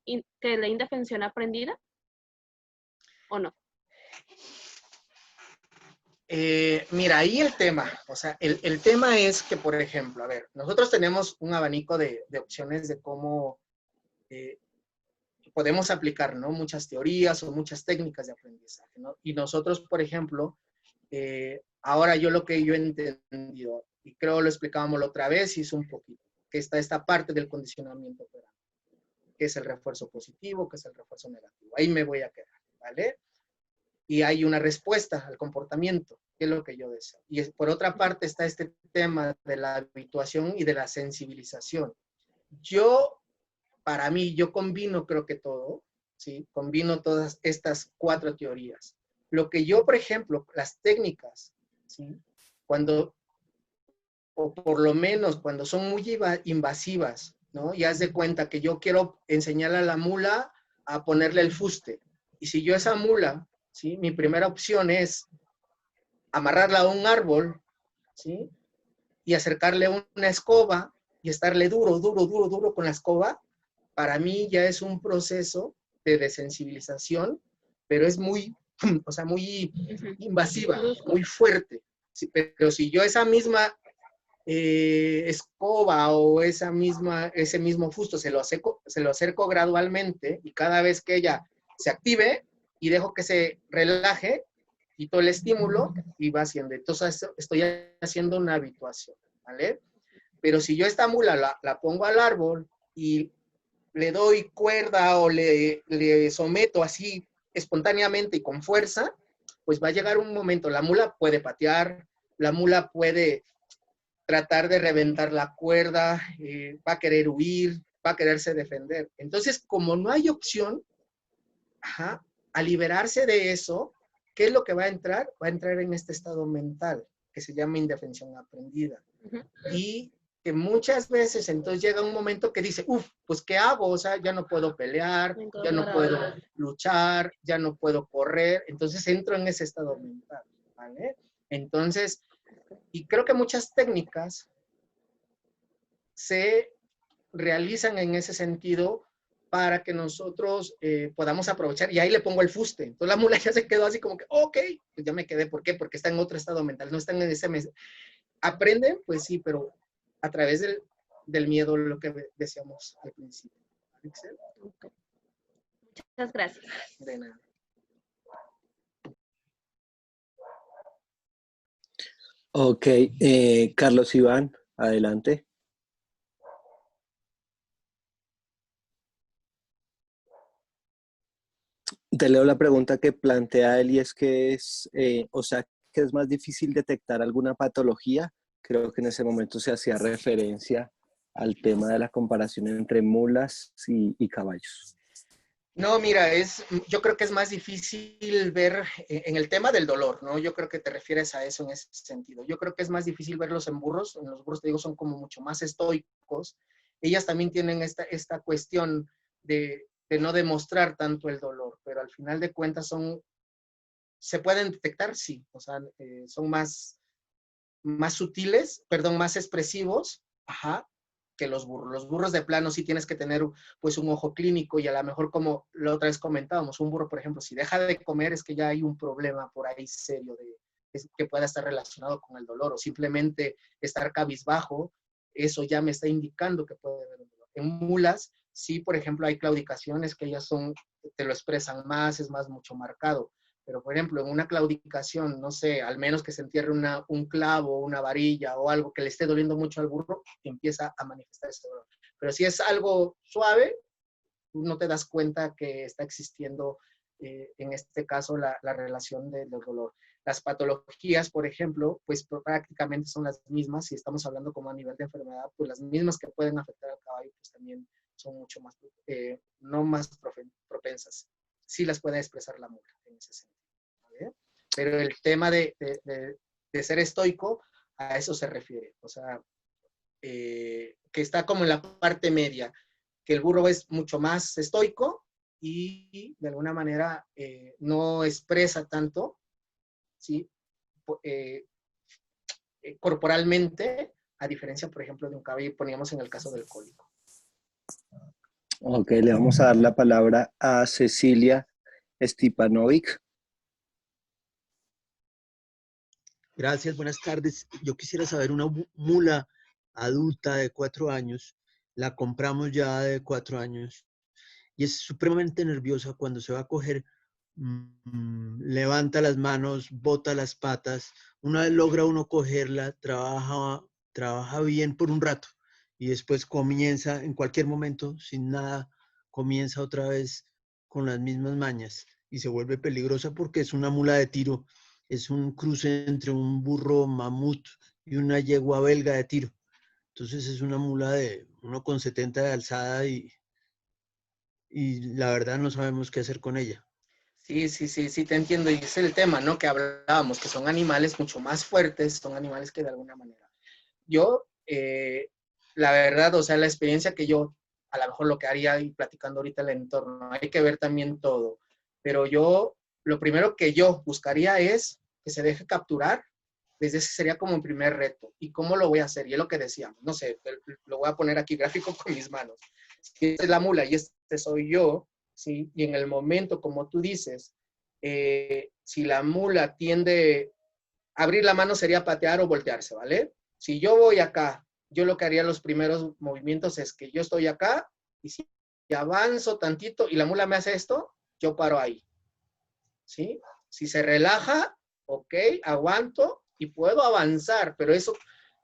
que es la indefensión aprendida, ¿o no? Mira, ahí el tema, o sea, el tema es que, por ejemplo, a ver, nosotros tenemos un abanico de opciones de cómo podemos aplicar, ¿no? Muchas teorías o muchas técnicas de aprendizaje, ¿no? Y nosotros, por ejemplo, ahora yo lo que yo he entendido, y creo lo explicábamos la otra vez, y es un poquito, que está esta parte del condicionamiento operante, que es el refuerzo positivo, que es el refuerzo negativo. Ahí me voy a quedar, ¿vale? Y hay una respuesta al comportamiento, que es lo que yo deseo. Y por otra parte está este tema de la habituación y de la sensibilización. Para mí, yo combino creo que todo, ¿sí? Combino todas estas 4 teorías. Lo que yo, por ejemplo, las técnicas, ¿sí? Cuando, o por lo menos cuando son muy invasivas, ¿no? Y haz de cuenta que yo quiero enseñarle a la mula a ponerle el fuste. Y si yo esa mula, ¿sí? Mi primera opción es amarrarla a un árbol, ¿sí? Y acercarle una escoba y estarle duro con la escoba, para mí ya es un proceso de desensibilización, pero es muy, o sea, muy invasiva, muy fuerte. Sí, pero si yo esa misma escoba o ese mismo fusto se lo acerco gradualmente y cada vez que ella se active y dejo que se relaje, quito el estímulo y va haciendo. Entonces estoy haciendo una habituación, ¿vale? Pero si yo esta mula la pongo al árbol y le doy cuerda o le someto así espontáneamente y con fuerza, pues va a llegar un momento, la mula puede patear, la mula puede tratar de reventar la cuerda, va a querer huir, va a quererse defender. Entonces, como no hay opción, a liberarse de eso, ¿qué es lo que va a entrar? Va a entrar en este estado mental que se llama indefensión aprendida. Y que muchas veces entonces llega un momento que dice, pues ¿qué hago? O sea, ya no puedo pelear, ya no puedo luchar, ya no puedo correr. Entonces entro en ese estado mental, ¿vale? Entonces, y creo que muchas técnicas se realizan en ese sentido para que nosotros podamos aprovechar. Y ahí le pongo el fuste. Entonces la mula ya se quedó así como que, ok, pues ya me quedé. ¿Por qué? Porque está en otro estado mental, no están en ese mes. ¿Aprenden? Pues sí, pero a través del miedo, lo que decíamos al principio. Okay. Muchas gracias. De nada. Ok, Carlos Iván, adelante. Te leo la pregunta que plantea él y es que o sea, que es más difícil detectar alguna patología. Creo que en ese momento se hacía referencia al tema de la comparación entre mulas y caballos? No, mira, yo creo que es más difícil ver en el tema del dolor, ¿no? Yo creo que te refieres a eso en ese sentido. Yo creo que es más difícil verlos en burros. En los burros, te digo, son como mucho más estoicos. Ellas también tienen esta cuestión de no demostrar tanto el dolor, pero al final de cuentas se pueden detectar, sí. O sea, son más sutiles, perdón, más expresivos, ajá, que los burros. Los burros de plano sí tienes que tener pues un ojo clínico y a lo mejor como la otra vez comentábamos, un burro, por ejemplo, si deja de comer es que ya hay un problema por ahí serio que pueda estar relacionado con el dolor o simplemente estar cabizbajo, eso ya me está indicando que puede haber un dolor. En mulas, sí, por ejemplo, hay claudicaciones que ellas te lo expresan más, es más mucho marcado. Pero, por ejemplo, en una claudicación, no sé, al menos que se entierre un clavo, una varilla o algo que le esté doliendo mucho al burro, empieza a manifestar ese dolor. Pero si es algo suave, tú no te das cuenta que está existiendo, en este caso, la relación del dolor. Las patologías, por ejemplo, pues prácticamente son las mismas. Si estamos hablando como a nivel de enfermedad, pues las mismas que pueden afectar al caballo, pues también son mucho más, no más propensas. Sí las puede expresar la mula en ese sentido. ¿Vale? Pero el tema de ser estoico, a eso se refiere. O sea, que está como en la parte media, que el burro es mucho más estoico y de alguna manera no expresa tanto, ¿sí? Corporalmente, a diferencia, por ejemplo, de un caballo, poníamos en el caso del cólico. Ok, le vamos a dar la palabra a Cecilia Stipanovic. Gracias, buenas tardes. Yo quisiera saber, una mula adulta de 4 años, la compramos ya de 4 años y es supremamente nerviosa cuando se va a coger, levanta las manos, bota las patas. Una vez logra uno cogerla, trabaja bien por un rato y después comienza en cualquier momento, sin nada, comienza otra vez con las mismas mañas y se vuelve peligrosa porque es una mula de tiro. Es un cruce entre un burro mamut y una yegua belga de tiro. Entonces es una mula de 1,70 de alzada y la verdad no sabemos qué hacer con ella. Sí, te entiendo. Y es el tema, ¿no? Que hablábamos, que son animales mucho más fuertes, son animales que de alguna manera. Yo, la verdad, o sea, la experiencia que yo, a lo mejor lo que haría y platicando ahorita el entorno, hay que ver también todo. Pero lo primero que yo buscaría es que se deje capturar. Desde ese sería como un primer reto. ¿Y cómo lo voy a hacer? Y es lo que decíamos, no sé, lo voy a poner aquí gráfico con mis manos. Si esta es la mula y este soy yo, ¿sí? Y en el momento, como tú dices, si la mula tiende a abrir la mano sería patear o voltearse, ¿vale? Si yo voy acá, yo lo que haría los primeros movimientos es que yo estoy acá y si avanzo tantito y la mula me hace esto, yo paro ahí, ¿sí? Si se relaja, ok, aguanto y puedo avanzar, pero eso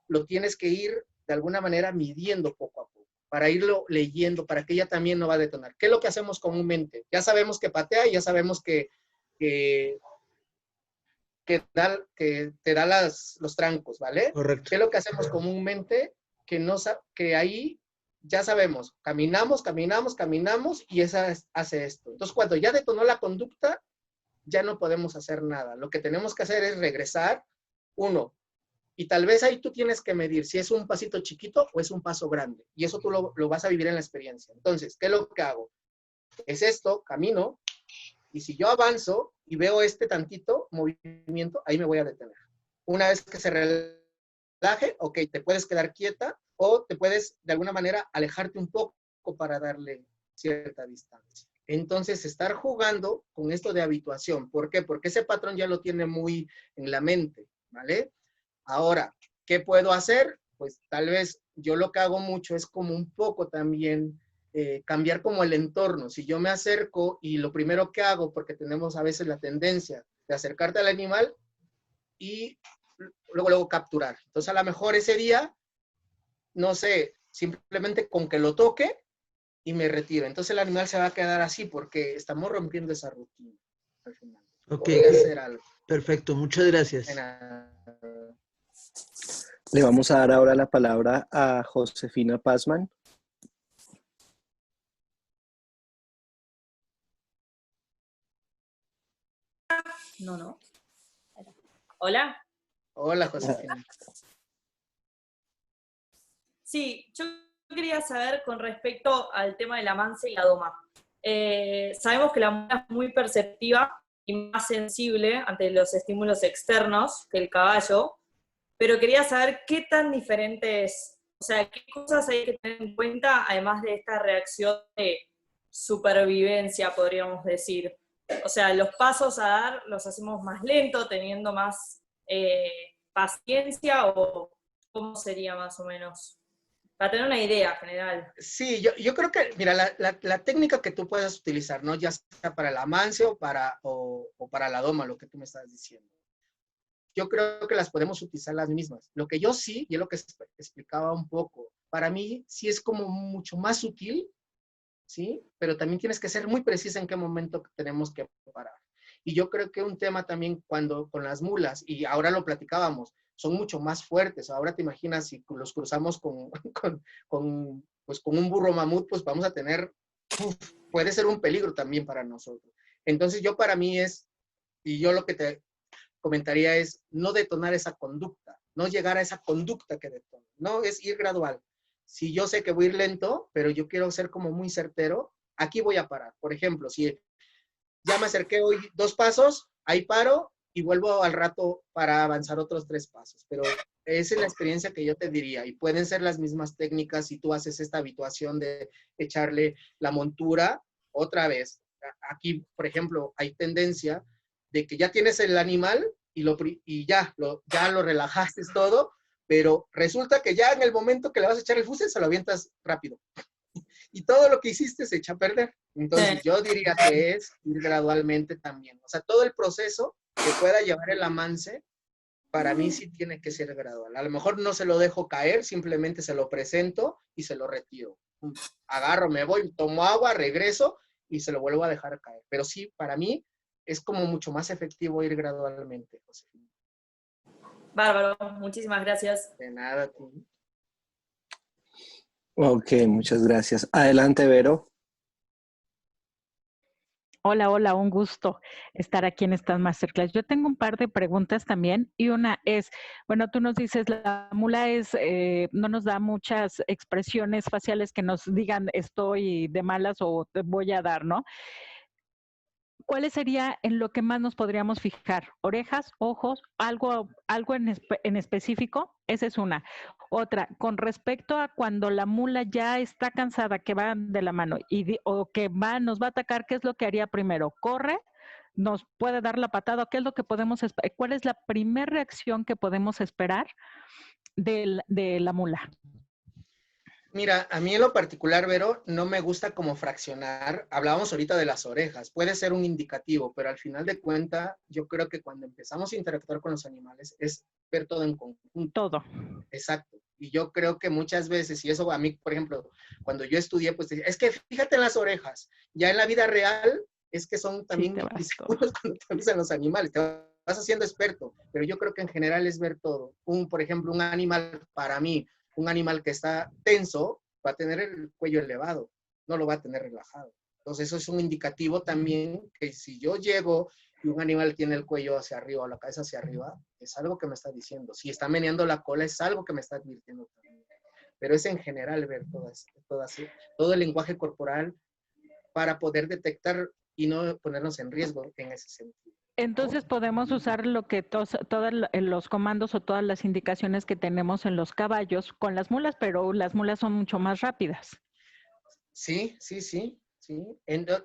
lo tienes que ir de alguna manera midiendo poco a poco, para irlo leyendo, para que ella también no va a detonar. ¿Qué es lo que hacemos comúnmente? Ya sabemos que patea y ya sabemos que te da los trancos, ¿vale? Correcto. ¿Qué es lo que hacemos comúnmente? Que ahí ya sabemos, caminamos y esa hace esto. Entonces, cuando ya detonó la conducta, ya no podemos hacer nada. Lo que tenemos que hacer es regresar, y tal vez ahí tú tienes que medir si es un pasito chiquito o es un paso grande. Y eso tú lo vas a vivir en la experiencia. Entonces, ¿qué es lo que hago? Es esto, camino, y si yo avanzo y veo este tantito movimiento, ahí me voy a detener. Una vez que se relaje, ok, te puedes quedar quieta o te puedes de alguna manera alejarte un poco para darle cierta distancia. Entonces, estar jugando con esto de habituación. ¿Por qué? Porque ese patrón ya lo tiene muy en la mente, ¿vale? Ahora, ¿qué puedo hacer? Pues tal vez yo lo que hago mucho es como un poco también cambiar como el entorno. Si yo me acerco y lo primero que hago, porque tenemos a veces la tendencia de acercarte al animal y luego capturar. Entonces a lo mejor ese día, no sé, simplemente con que lo toque y me retiro. Entonces el animal se va a quedar así porque estamos rompiendo esa rutina al final. Ok, podría hacer algo. perfecto, muchas gracias. Le vamos a dar ahora la palabra a Josefina Pazman. No. Hola. Hola, Josefina. Sí, yo quería saber con respecto al tema de la mansa y la doma. Sabemos que la mula es muy perceptiva y más sensible ante los estímulos externos que el caballo, pero quería saber qué tan diferente es. O sea, qué cosas hay que tener en cuenta, además de esta reacción de supervivencia, podríamos decir. O sea, los pasos a dar los hacemos más lento, teniendo más paciencia, o cómo sería más o menos. Para tener una idea general. Sí, yo creo que, mira, la técnica que tú puedas utilizar, ¿no? Ya sea para la manse o para la doma, lo que tú me estás diciendo. Yo creo que las podemos utilizar las mismas. Lo que yo sí, y es lo que explicaba un poco, para mí sí es como mucho más sutil, ¿sí? Pero también tienes que ser muy precisa en qué momento tenemos que parar. Y yo creo que un tema también cuando con las mulas, y ahora lo platicábamos, son mucho más fuertes. Ahora te imaginas si los cruzamos pues con un burro mamut, pues vamos a tener, puede ser un peligro también para nosotros. Entonces yo para mí y yo lo que te comentaría es no detonar esa conducta, no llegar a esa conducta que detona, no, es ir gradual. Si yo sé que voy a ir lento, pero yo quiero ser como muy certero, aquí voy a parar. Por ejemplo, si ya me acerqué hoy 2 pasos, ahí paro y vuelvo al rato para avanzar otros 3 pasos. Pero esa es la experiencia que yo te diría. Y pueden ser las mismas técnicas si tú haces esta habituación de echarle la montura otra vez. Aquí, por ejemplo, hay tendencia de que ya tienes el animal y ya lo relajaste todo, pero resulta que ya en el momento que le vas a echar el fusil se lo avientas rápido. Y todo lo que hiciste se echa a perder. Entonces yo diría que es ir gradualmente también. O sea, todo el proceso que pueda llevar el amance, para mí sí tiene que ser gradual. A lo mejor no se lo dejo caer, simplemente se lo presento y se lo retiro. Agarro, me voy, tomo agua, regreso y se lo vuelvo a dejar caer. Pero sí, para mí es como mucho más efectivo ir gradualmente, Josefina. Bárbaro, muchísimas gracias. De nada, tú. Ok, muchas gracias. Adelante, Vero. Hola, un gusto estar aquí en estas masterclass. Yo tengo un par de preguntas también y una es, bueno, tú nos dices, la mula no nos da muchas expresiones faciales que nos digan estoy de malas o te voy a dar, ¿no? ¿Cuál sería en lo que más nos podríamos fijar? ¿Orejas, ojos, algo en específico? Esa es una. Otra, con respecto a cuando la mula ya está cansada, que va de la mano, o que nos va a atacar, ¿qué es lo que haría primero? ¿Corre? ¿Nos puede dar la patada? ¿Qué es lo que podemos esperar? ¿Cuál es la primera reacción que podemos esperar de la mula? Mira, a mí en lo particular, Vero, no me gusta como fraccionar. Hablábamos ahorita de las orejas. Puede ser un indicativo, pero al final de cuentas, yo creo que cuando empezamos a interactuar con los animales es ver todo en conjunto. Todo. Exacto. Y yo creo que muchas veces, y eso a mí, por ejemplo, cuando yo estudié, pues es que fíjate en las orejas. Ya en la vida real es que son también discípulos cuando te usan los animales. Te vas haciendo experto, pero yo creo que en general es ver todo. Por ejemplo, un animal, para mí, un animal que está tenso va a tener el cuello elevado, no lo va a tener relajado. Entonces eso es un indicativo también que si yo llego y un animal tiene el cuello hacia arriba o la cabeza hacia arriba, es algo que me está diciendo. Si está meneando la cola, es algo que me está advirtiendo también. Pero es en general ver todo el lenguaje corporal para poder detectar y no ponernos en riesgo en ese sentido. Entonces podemos usar lo que todos los comandos o todas las indicaciones que tenemos en los caballos con las mulas, pero las mulas son mucho más rápidas. Sí.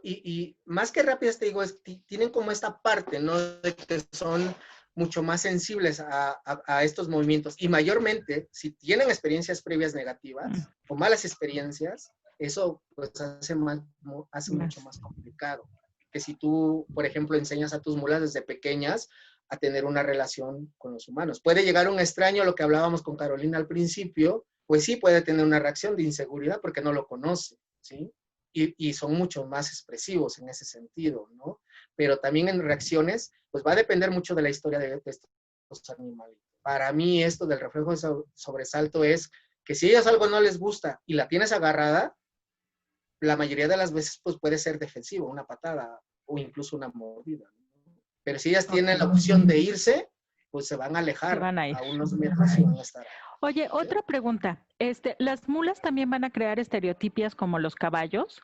Y más que rápidas, te digo, tienen como esta parte, ¿no? De que son mucho más sensibles a estos movimientos. Y mayormente, si tienen experiencias previas negativas o malas experiencias, eso pues hace mucho más complicado. Que si tú, por ejemplo, enseñas a tus mulas desde pequeñas a tener una relación con los humanos. Puede llegar un extraño, lo que hablábamos con Carolina al principio, pues sí puede tener una reacción de inseguridad porque no lo conoce, ¿sí? Y son mucho más expresivos en ese sentido, ¿no? Pero también en reacciones, pues va a depender mucho de la historia de estos animalitos. para mí esto del reflejo de sobresalto es que si a ellas algo no les gusta y la tienes agarrada, la mayoría de las veces pues puede ser defensivo, una patada o incluso una mordida, ¿no? Pero si ellas tienen la opción de irse, pues se van a alejar van a ir. a unos metros y van a estar. Oye, otra pregunta. ¿Las mulas también van a crear estereotipias como los caballos?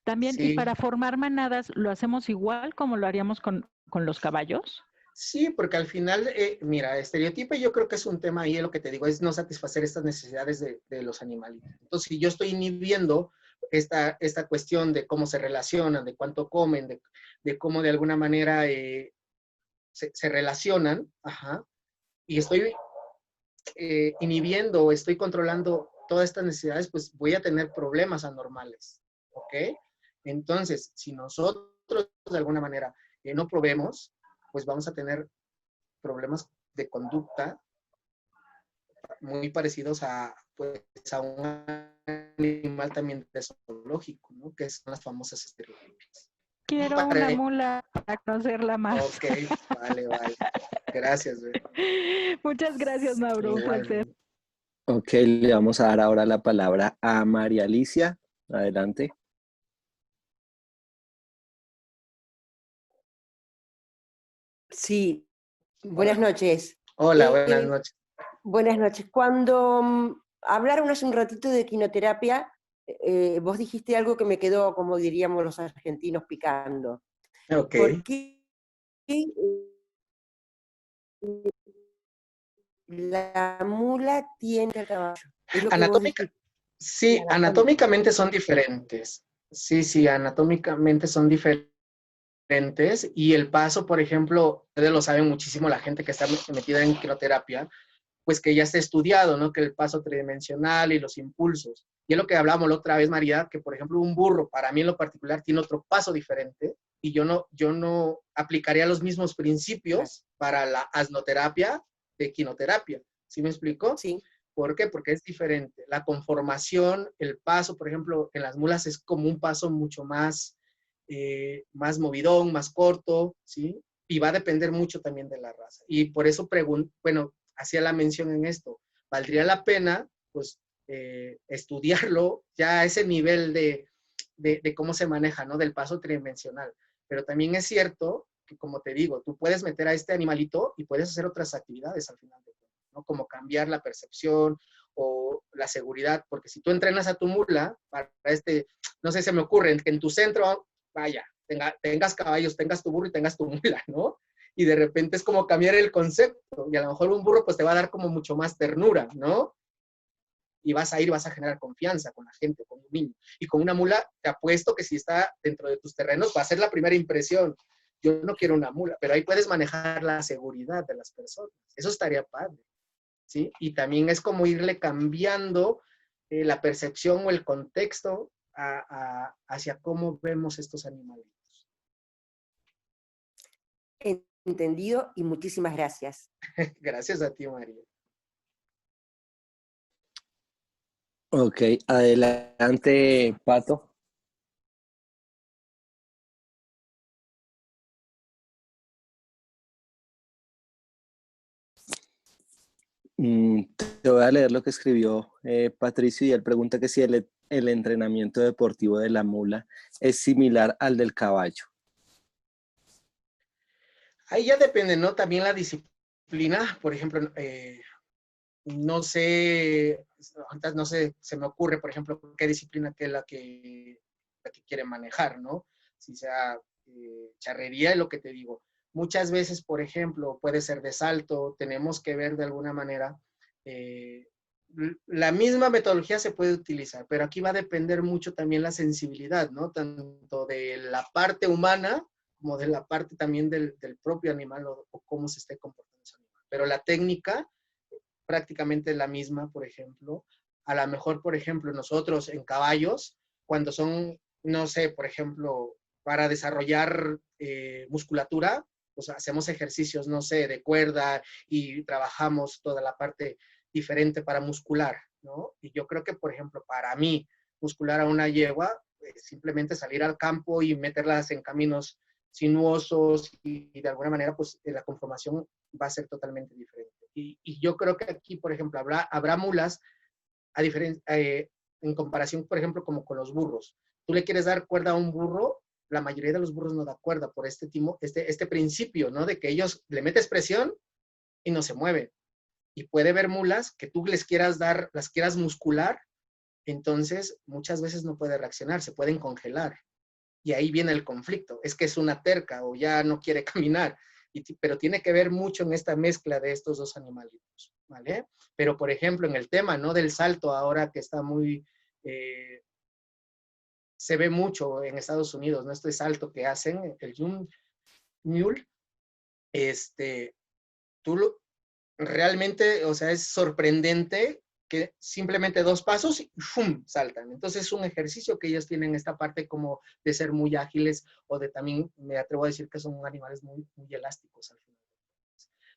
También, Sí. y para formar manadas, ¿lo hacemos igual como lo haríamos con los caballos? Sí, porque al final, mira, estereotipo yo creo que es un tema ahí, lo que te digo, es no satisfacer estas necesidades de los animalitos. Entonces, si yo estoy inhibiendo esta cuestión de cómo se relacionan, de cuánto comen, de cómo de alguna manera se relacionan, ajá, y estoy inhibiendo, estoy controlando todas estas necesidades, pues voy a tener problemas anormales, ¿ok? Entonces, si nosotros de alguna manera no probemos, pues vamos a tener problemas de conducta muy parecidos a, pues, a un animal también de zoológico, ¿no? Que son las famosas estereotipias. Quiero una mula para conocerla más. Ok, vale. Gracias, güey. Muchas gracias, Mauro. Un placer. Ok, le vamos a dar ahora la palabra a María Alicia. Adelante. Sí, buenas noches. Hola, buenas noches. Buenas noches. Cuando hablaron hace un ratito de equinoterapia, vos dijiste algo que me quedó, como diríamos los argentinos, picando. Ok. ¿Por qué la mula tiene el caballo? Sí, anatómicamente son diferentes. Sí, anatómicamente son diferentes. Y el paso, por ejemplo, ustedes lo saben muchísimo, la gente que está metida en quinoterapia, pues que ya está estudiado, ¿no? Que el paso tridimensional y los impulsos. Y es lo que hablábamos la otra vez, María, que por ejemplo un burro, para mí en lo particular, tiene otro paso diferente y yo no aplicaría los mismos principios para la asnoterapia de equinoterapia. ¿Sí me explico? Sí. ¿Por qué? Porque es diferente. La conformación, el paso, por ejemplo, en las mulas es como un paso mucho más movidón, más corto, ¿sí? Y va a depender mucho también de la raza. Y por eso hacía la mención en esto. Valdría la pena, pues, estudiarlo ya a ese nivel de cómo se maneja, ¿no? Del paso tridimensional. Pero también es cierto que, como te digo, tú puedes meter a este animalito y puedes hacer otras actividades al final de todo, ¿no? Como cambiar la percepción o la seguridad, porque si tú entrenas a tu mula para no sé, se me ocurre que en tu centro, vaya, tengas caballos, tengas tu burro y tengas tu mula, ¿no? Y de repente es como cambiar el concepto, y a lo mejor un burro pues te va a dar como mucho más ternura, ¿no? Y vas a generar confianza con la gente, con un niño. Y con una mula, te apuesto que si está dentro de tus terrenos, va a ser la primera impresión. Yo no quiero una mula, pero ahí puedes manejar la seguridad de las personas. Eso estaría padre, ¿sí? Y también es como irle cambiando la percepción o el contexto hacia cómo vemos estos animalitos. Entendido y muchísimas gracias. Gracias a ti, María. Ok, adelante, Pato. Te voy a leer lo que escribió Patricio y él pregunta que si el entrenamiento deportivo de la mula es similar al del caballo. Ahí ya depende, ¿no? También la disciplina, por ejemplo, no sé, se me ocurre, por ejemplo, qué disciplina que es la que quiere manejar, ¿no? Si sea charrería, es lo que te digo. Muchas veces, por ejemplo, puede ser de salto, tenemos que ver de alguna manera, la misma metodología se puede utilizar, pero aquí va a depender mucho también la sensibilidad, ¿no? Tanto de la parte humana como de la parte también del propio animal o cómo se esté comportando ese animal. Pero la técnica prácticamente la misma, por ejemplo. A lo mejor, por ejemplo, nosotros en caballos, cuando son, no sé, por ejemplo, para desarrollar musculatura, pues hacemos ejercicios, no sé, de cuerda y trabajamos toda la parte diferente para muscular, ¿no? Y yo creo que, por ejemplo, para mí, muscular a una yegua, simplemente salir al campo y meterlas en caminos sinuosos y de alguna manera, pues la conformación va a ser totalmente diferente. Y yo creo que aquí, por ejemplo, habrá mulas en comparación, por ejemplo, como con los burros. Tú le quieres dar cuerda a un burro, la mayoría de los burros no da cuerda por este principio, ¿no? De que ellos le metes presión y no se mueven. Y puede haber mulas que tú les quieras dar, las quieras muscular, entonces muchas veces no puede reaccionar, se pueden congelar. Y ahí viene el conflicto, es que es una terca o ya no quiere caminar, pero tiene que ver mucho en esta mezcla de estos dos animalitos, ¿vale? Pero, por ejemplo, en el tema, ¿no? Del salto ahora que está muy, se ve mucho en Estados Unidos, ¿no? Este salto que hacen, el jump mule, realmente, o sea, es sorprendente que simplemente 2 pasos y ¡fum! Saltan. Entonces es un ejercicio que ellos tienen esta parte como de ser muy ágiles o de también, me atrevo a decir que son animales muy, muy elásticos al final.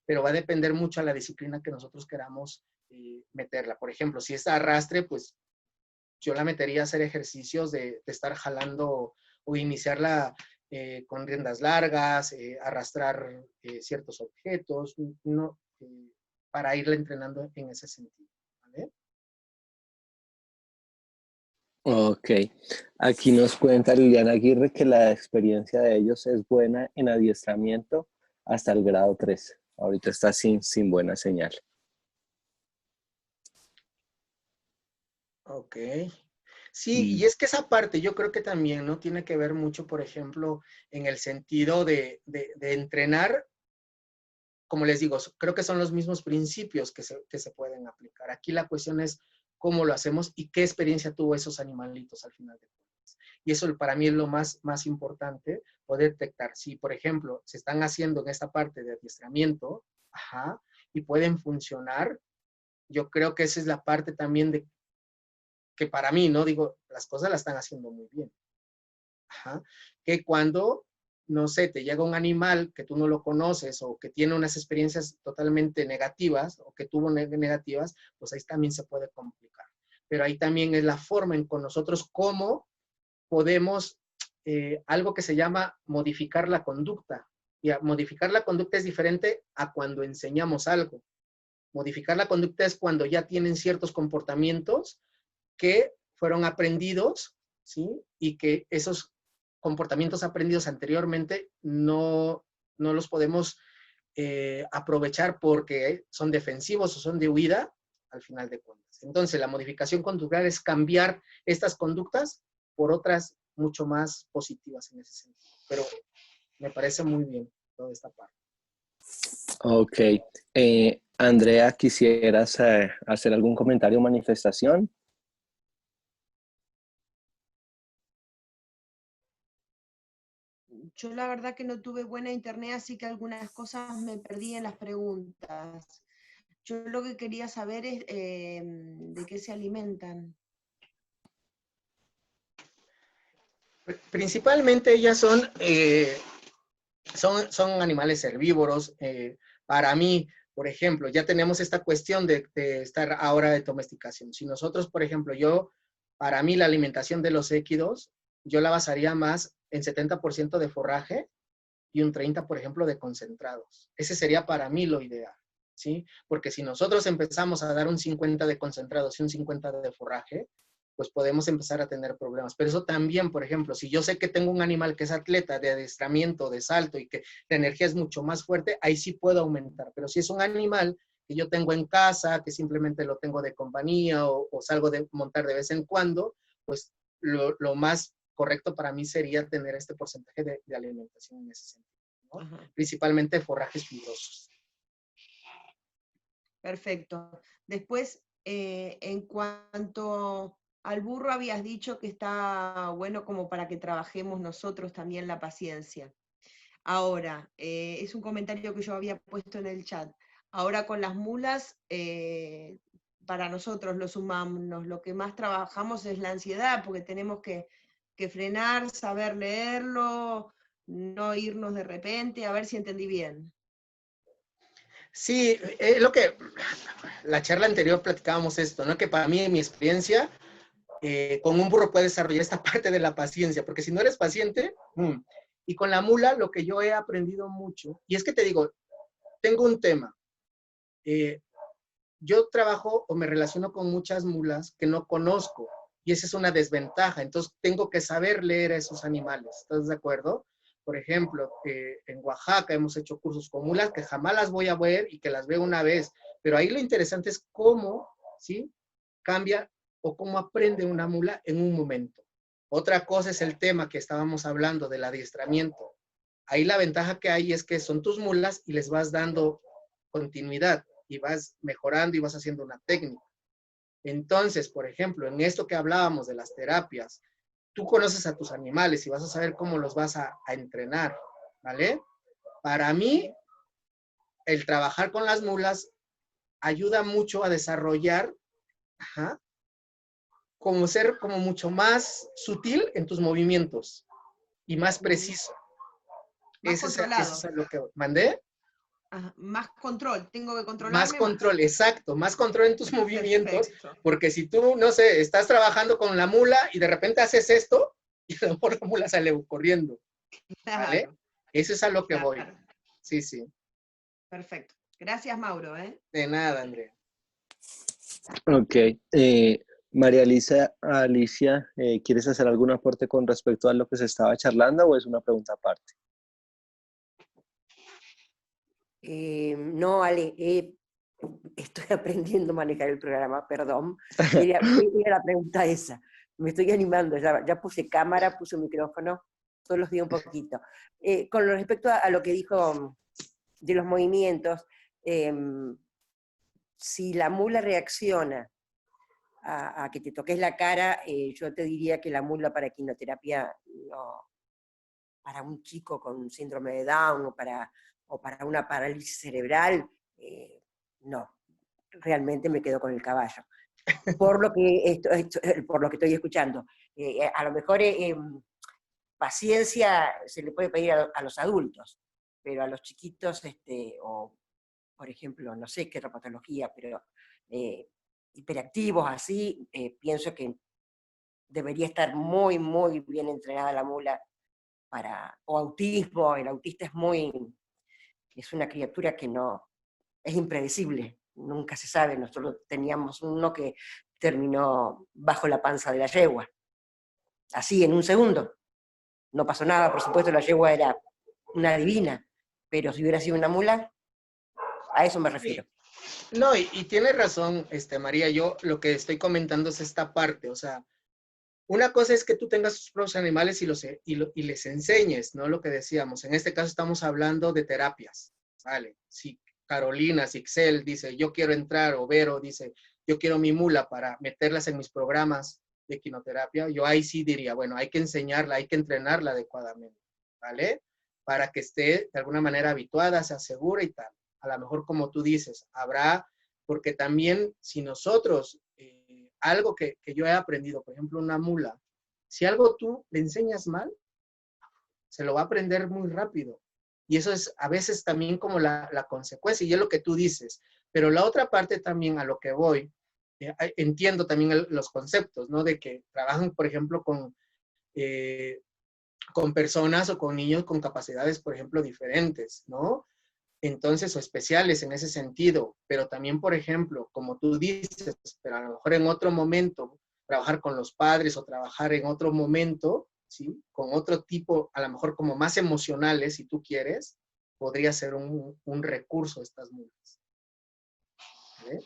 Pero va a depender mucho a la disciplina que nosotros queramos meterla. Por ejemplo, si es arrastre, pues yo la metería a hacer ejercicios de estar jalando o iniciarla con riendas largas, arrastrar ciertos objetos, ¿no? Para irla entrenando en ese sentido. ¿Vale? Ok, aquí nos cuenta Liliana Aguirre que la experiencia de ellos es buena en adiestramiento hasta el grado 3. Ahorita está sin buena señal. Ok. Sí, y es que esa parte yo creo que también, ¿no? Tiene que ver mucho, por ejemplo, en el sentido de entrenar, como les digo, creo que son los mismos principios que se pueden aplicar. Aquí la cuestión es cómo lo hacemos y qué experiencia tuvo esos animalitos al final de cuentas. Y eso para mí es lo más importante, poder detectar. Si, por ejemplo, se están haciendo en esta parte de adiestramiento, y pueden funcionar, yo creo que esa es la parte también de que para mí, ¿no? Digo, las cosas las están haciendo muy bien. Que cuando, no sé, te llega un animal que tú no lo conoces o que tiene unas experiencias totalmente negativas o que tuvo negativas, pues ahí también se puede complicar. Pero ahí también es la forma en con nosotros cómo podemos, algo que se llama modificar la conducta. Y modificar la conducta es diferente a cuando enseñamos algo. Modificar la conducta es cuando ya tienen ciertos comportamientos que fueron aprendidos, ¿sí? Y que esos comportamientos aprendidos anteriormente no los podemos aprovechar porque son defensivos o son de huida al final de cuentas. Entonces, la modificación conductual es cambiar estas conductas por otras mucho más positivas en ese sentido. Pero me parece muy bien toda esta parte. Ok. Andrea, ¿quisieras hacer algún comentario o manifestación? Yo la verdad que no tuve buena internet, así que algunas cosas me perdí en las preguntas. Yo lo que quería saber es de qué se alimentan. Principalmente ellas son animales herbívoros. Para mí, por ejemplo, ya tenemos esta cuestión de estar ahora de domesticación. Si nosotros, por ejemplo, para mí la alimentación de los équidos, yo la basaría más en 70% de forraje y un 30%, por ejemplo, de concentrados. Ese sería para mí lo ideal, ¿sí? Porque si nosotros empezamos a dar un 50% de concentrados y un 50% de forraje, pues podemos empezar a tener problemas. Pero eso también, por ejemplo, si yo sé que tengo un animal que es atleta de adiestramiento, de salto y que la energía es mucho más fuerte, ahí sí puedo aumentar. Pero si es un animal que yo tengo en casa, que simplemente lo tengo de compañía o salgo de montar de vez en cuando, pues lo más correcto para mí sería tener este porcentaje de alimentación en ese sentido, ¿no? Principalmente forrajes fibrosos. Perfecto. Después, en cuanto al burro, habías dicho que está bueno como para que trabajemos nosotros también la paciencia. Ahora, es un comentario que yo había puesto en el chat. Ahora con las mulas, para nosotros los humanos, lo que más trabajamos es la ansiedad, porque tenemos que frenar, saber leerlo, no irnos de repente, a ver si entendí bien. Sí, lo que la charla anterior platicábamos esto, ¿no? Que para mí, en mi experiencia, con un burro puedes desarrollar esta parte de la paciencia, porque si no eres paciente, y con la mula lo que yo he aprendido mucho, y es que te digo, tengo un tema, yo trabajo o me relaciono con muchas mulas que no conozco y esa es una desventaja. Entonces tengo que saber leer a esos animales. ¿Estás de acuerdo? Por ejemplo, en Oaxaca hemos hecho cursos con mulas que jamás las voy a ver y que las veo una vez. Pero ahí lo interesante es cómo, ¿sí?, cambia o cómo aprende una mula en un momento. Otra cosa es el tema que estábamos hablando del adiestramiento. Ahí la ventaja que hay es que son tus mulas y les vas dando continuidad y vas mejorando y vas haciendo una técnica. Entonces, por ejemplo, en esto que hablábamos de las terapias, tú conoces a tus animales y vas a saber cómo los vas a entrenar, ¿vale? Para mí, el trabajar con las mulas ayuda mucho a desarrollar, como ser como mucho más sutil en tus movimientos y más preciso. Más controlado. Eso es lo que mandé. Más control, tengo que controlarme Más control, exacto, más control en tus movimientos, Perfecto. porque si tú, no sé, estás trabajando con la mula y de repente haces esto, y a lo mejor la mula sale corriendo, ¿vale? Claro, Eso es a lo que voy. claro. Sí, sí. Perfecto. Gracias, Mauro. De nada, Andrea. Ok. María Alicia, ¿quieres hacer algún aporte con respecto a lo que se estaba charlando o es una pregunta aparte? No, Ale, estoy aprendiendo a manejar el programa, perdón. Era la pregunta esa. Me estoy animando, ya puse cámara, puse micrófono, todos los días un poquito. Con respecto a lo que dijo de los movimientos, si la mula reacciona a que te toques la cara, yo te diría que la mula para equinoterapia, no, para un chico con síndrome de Down o para una parálisis cerebral, no, realmente me quedo con el caballo. Por lo que, por lo que estoy escuchando. A lo mejor paciencia se le puede pedir a los adultos, pero a los chiquitos, o por ejemplo, no sé qué patología, pero hiperactivos así, pienso que debería estar muy, muy bien entrenada la mula o autismo. El autista es una criatura que no, es impredecible, nunca se sabe. Nosotros teníamos uno que terminó bajo la panza de la yegua, así en un segundo. No pasó nada, por supuesto, la yegua era una divina, pero si hubiera sido una mula, a eso me refiero. No, y tienes razón, María, yo lo que estoy comentando es esta parte, o sea, una cosa es que tú tengas tus propios animales y les enseñes, ¿no? Lo que decíamos, en este caso estamos hablando de terapias, ¿vale? Si Carolina, si Excel dice, yo quiero entrar, o Vero dice, yo quiero mi mula para meterlas en mis programas de equinoterapia, yo ahí sí diría, bueno, hay que enseñarla, hay que entrenarla adecuadamente, ¿vale? Para que esté de alguna manera habituada, se asegure y tal. A lo mejor, como tú dices, habrá, porque también si nosotros, algo que yo he aprendido, por ejemplo, una mula, si algo tú le enseñas mal, se lo va a aprender muy rápido. Y eso es a veces también como la consecuencia, y es lo que tú dices. Pero la otra parte también a lo que voy, entiendo también los conceptos, ¿no? De que trabajan, por ejemplo, con personas o con niños con capacidades, por ejemplo, diferentes, ¿no? Entonces, o especiales en ese sentido, pero también, por ejemplo, como tú dices, pero a lo mejor en otro momento, trabajar con los padres o trabajar en otro momento, ¿sí? Con otro tipo, a lo mejor como más emocionales, si tú quieres, podría ser un recurso estas mulas. ¿Sí?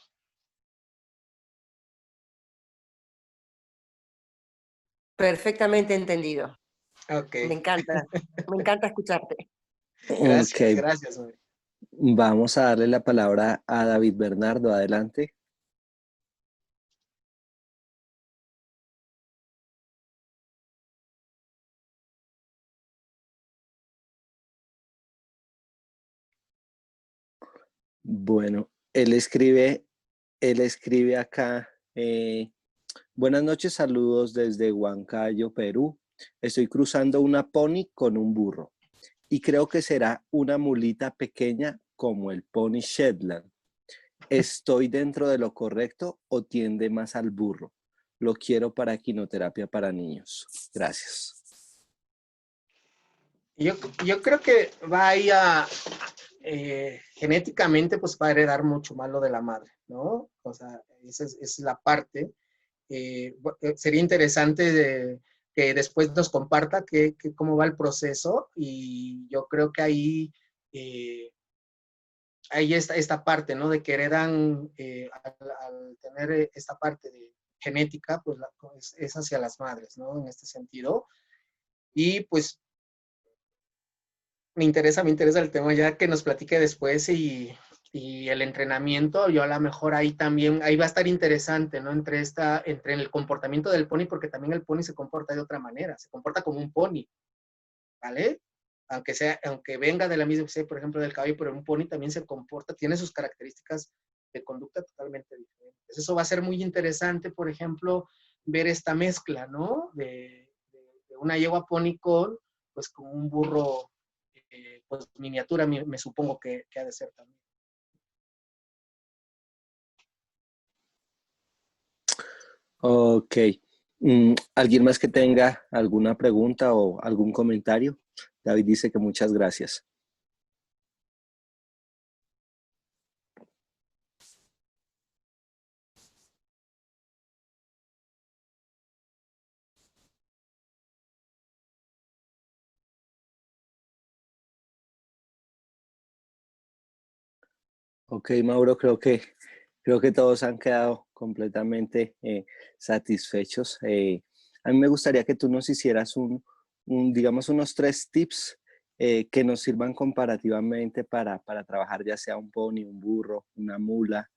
Perfectamente entendido. Ok. Me encanta escucharte. Gracias, Ok, gracias. María. vamos a darle la palabra a David Bernardo, adelante. Bueno, él escribe acá, buenas noches, saludos desde Huancayo, Perú. Estoy cruzando una pony con un burro y creo que será una mulita pequeña como el pony Shetland. ¿Estoy dentro de lo correcto o tiende más al burro? Lo quiero para equinoterapia para niños. Gracias. Yo creo que va ahí genéticamente pues va a heredar mucho más lo de la madre, ¿no? O sea, esa es la parte. Sería interesante que después nos comparta cómo va el proceso, y yo creo que ahí está esta parte, ¿no? De que heredan, al tener esta parte de genética, pues es hacia las madres, ¿no? En este sentido. Y pues me interesa el tema ya que nos platique después, y el entrenamiento. Yo a lo mejor ahí también, ahí va a estar interesante, ¿no? Entre el comportamiento del pony, porque también el pony se comporta de otra manera, se comporta como un pony, ¿vale? Aunque venga de la misma, por ejemplo, del caballo, pero un pony también se comporta, tiene sus características de conducta totalmente diferentes. Eso va a ser muy interesante, por ejemplo, ver esta mezcla, ¿no? De una yegua pony con un burro, pues miniatura, me supongo que ha de ser también. Ok. ¿Alguien más que tenga alguna pregunta o algún comentario? David dice que muchas gracias. Ok, Mauro, creo que todos han quedado completamente satisfechos. A mí me gustaría que tú nos hicieras digamos, unos 3 tips que nos sirvan comparativamente para trabajar, ya sea un pony, un burro, una mula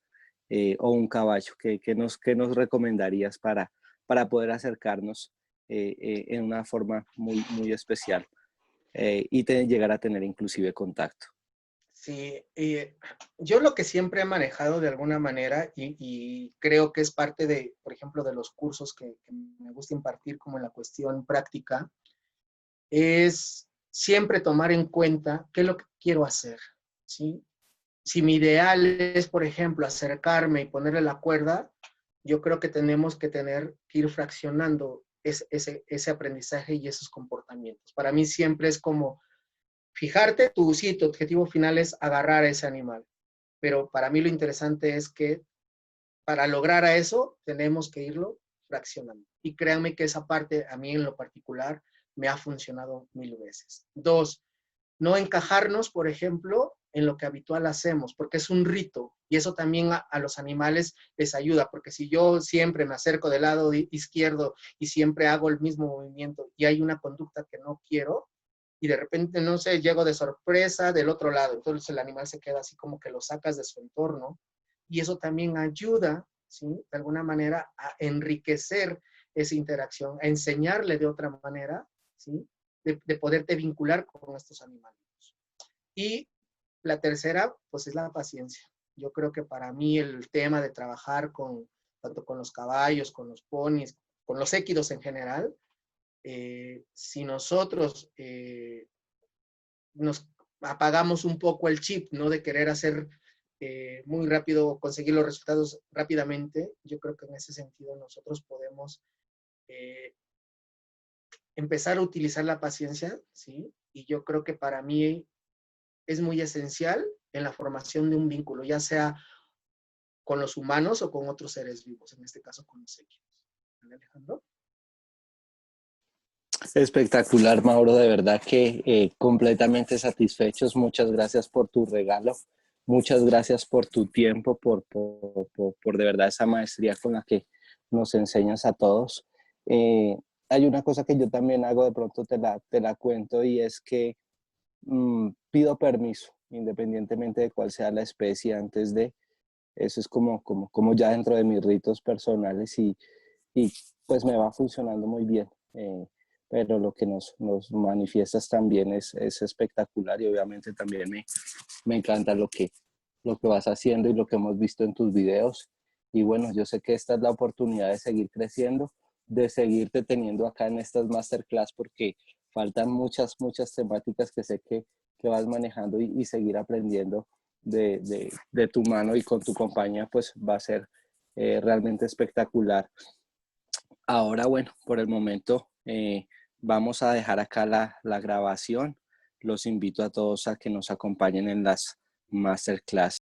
o un caballo. ¿Qué nos recomendarías para poder acercarnos en una forma muy, muy especial y llegar a tener inclusive contacto? Sí, yo lo que siempre he manejado de alguna manera, y creo que es parte de, por ejemplo, de los cursos que me gusta impartir como en la cuestión práctica, es siempre tomar en cuenta qué es lo que quiero hacer, ¿sí? Si mi ideal es, por ejemplo, acercarme y ponerle la cuerda, yo creo que tenemos que ir fraccionando ese aprendizaje y esos comportamientos. Para mí siempre es como fijarte, tu objetivo final es agarrar a ese animal. Pero para mí lo interesante es que para lograr a eso tenemos que irlo fraccionando. Y créanme que esa parte a mí en lo particular me ha funcionado 1000 veces. 2, no encajarnos, por ejemplo, en lo que habitual hacemos, porque es un rito, y eso también a los animales les ayuda, porque si yo siempre me acerco del lado izquierdo y siempre hago el mismo movimiento y hay una conducta que no quiero, y de repente, no sé, llego de sorpresa del otro lado, entonces el animal se queda así como que lo sacas de su entorno, y eso también ayuda, ¿sí? De alguna manera a enriquecer esa interacción, a enseñarle de otra manera, ¿sí? De poderte vincular con estos animales. Y la tercera, pues es la paciencia. Yo creo que para mí el tema de trabajar tanto con los caballos, con los ponis, con los équidos en general, si nosotros nos apagamos un poco el chip, ¿no? De querer hacer muy rápido, conseguir los resultados rápidamente, yo creo que en ese sentido nosotros podemos empezar a utilizar la paciencia, ¿sí? Y yo creo que para mí es muy esencial en la formación de un vínculo, ya sea con los humanos o con otros seres vivos, en este caso con los équidos. Alejandro. Espectacular, Mauro, de verdad que completamente satisfechos. Muchas gracias por tu regalo, muchas gracias por tu tiempo, por de verdad esa maestría con la que nos enseñas a todos. Hay una cosa que yo también hago, de pronto te la cuento, y es que pido permiso, independientemente de cuál sea la especie, antes de, eso es como ya dentro de mis ritos personales, y pues me va funcionando muy bien. Pero lo que nos manifiestas también es espectacular, y obviamente también me encanta lo que vas haciendo y lo que hemos visto en tus videos. Y bueno, yo sé que esta es la oportunidad de seguir creciendo, de seguirte teniendo acá en estas masterclass, porque faltan muchas temáticas que sé que vas manejando, y seguir aprendiendo de tu mano y con tu compañía, pues va a ser realmente espectacular. Ahora, bueno, por el momento vamos a dejar acá la grabación. los invito a todos a que nos acompañen en las masterclass.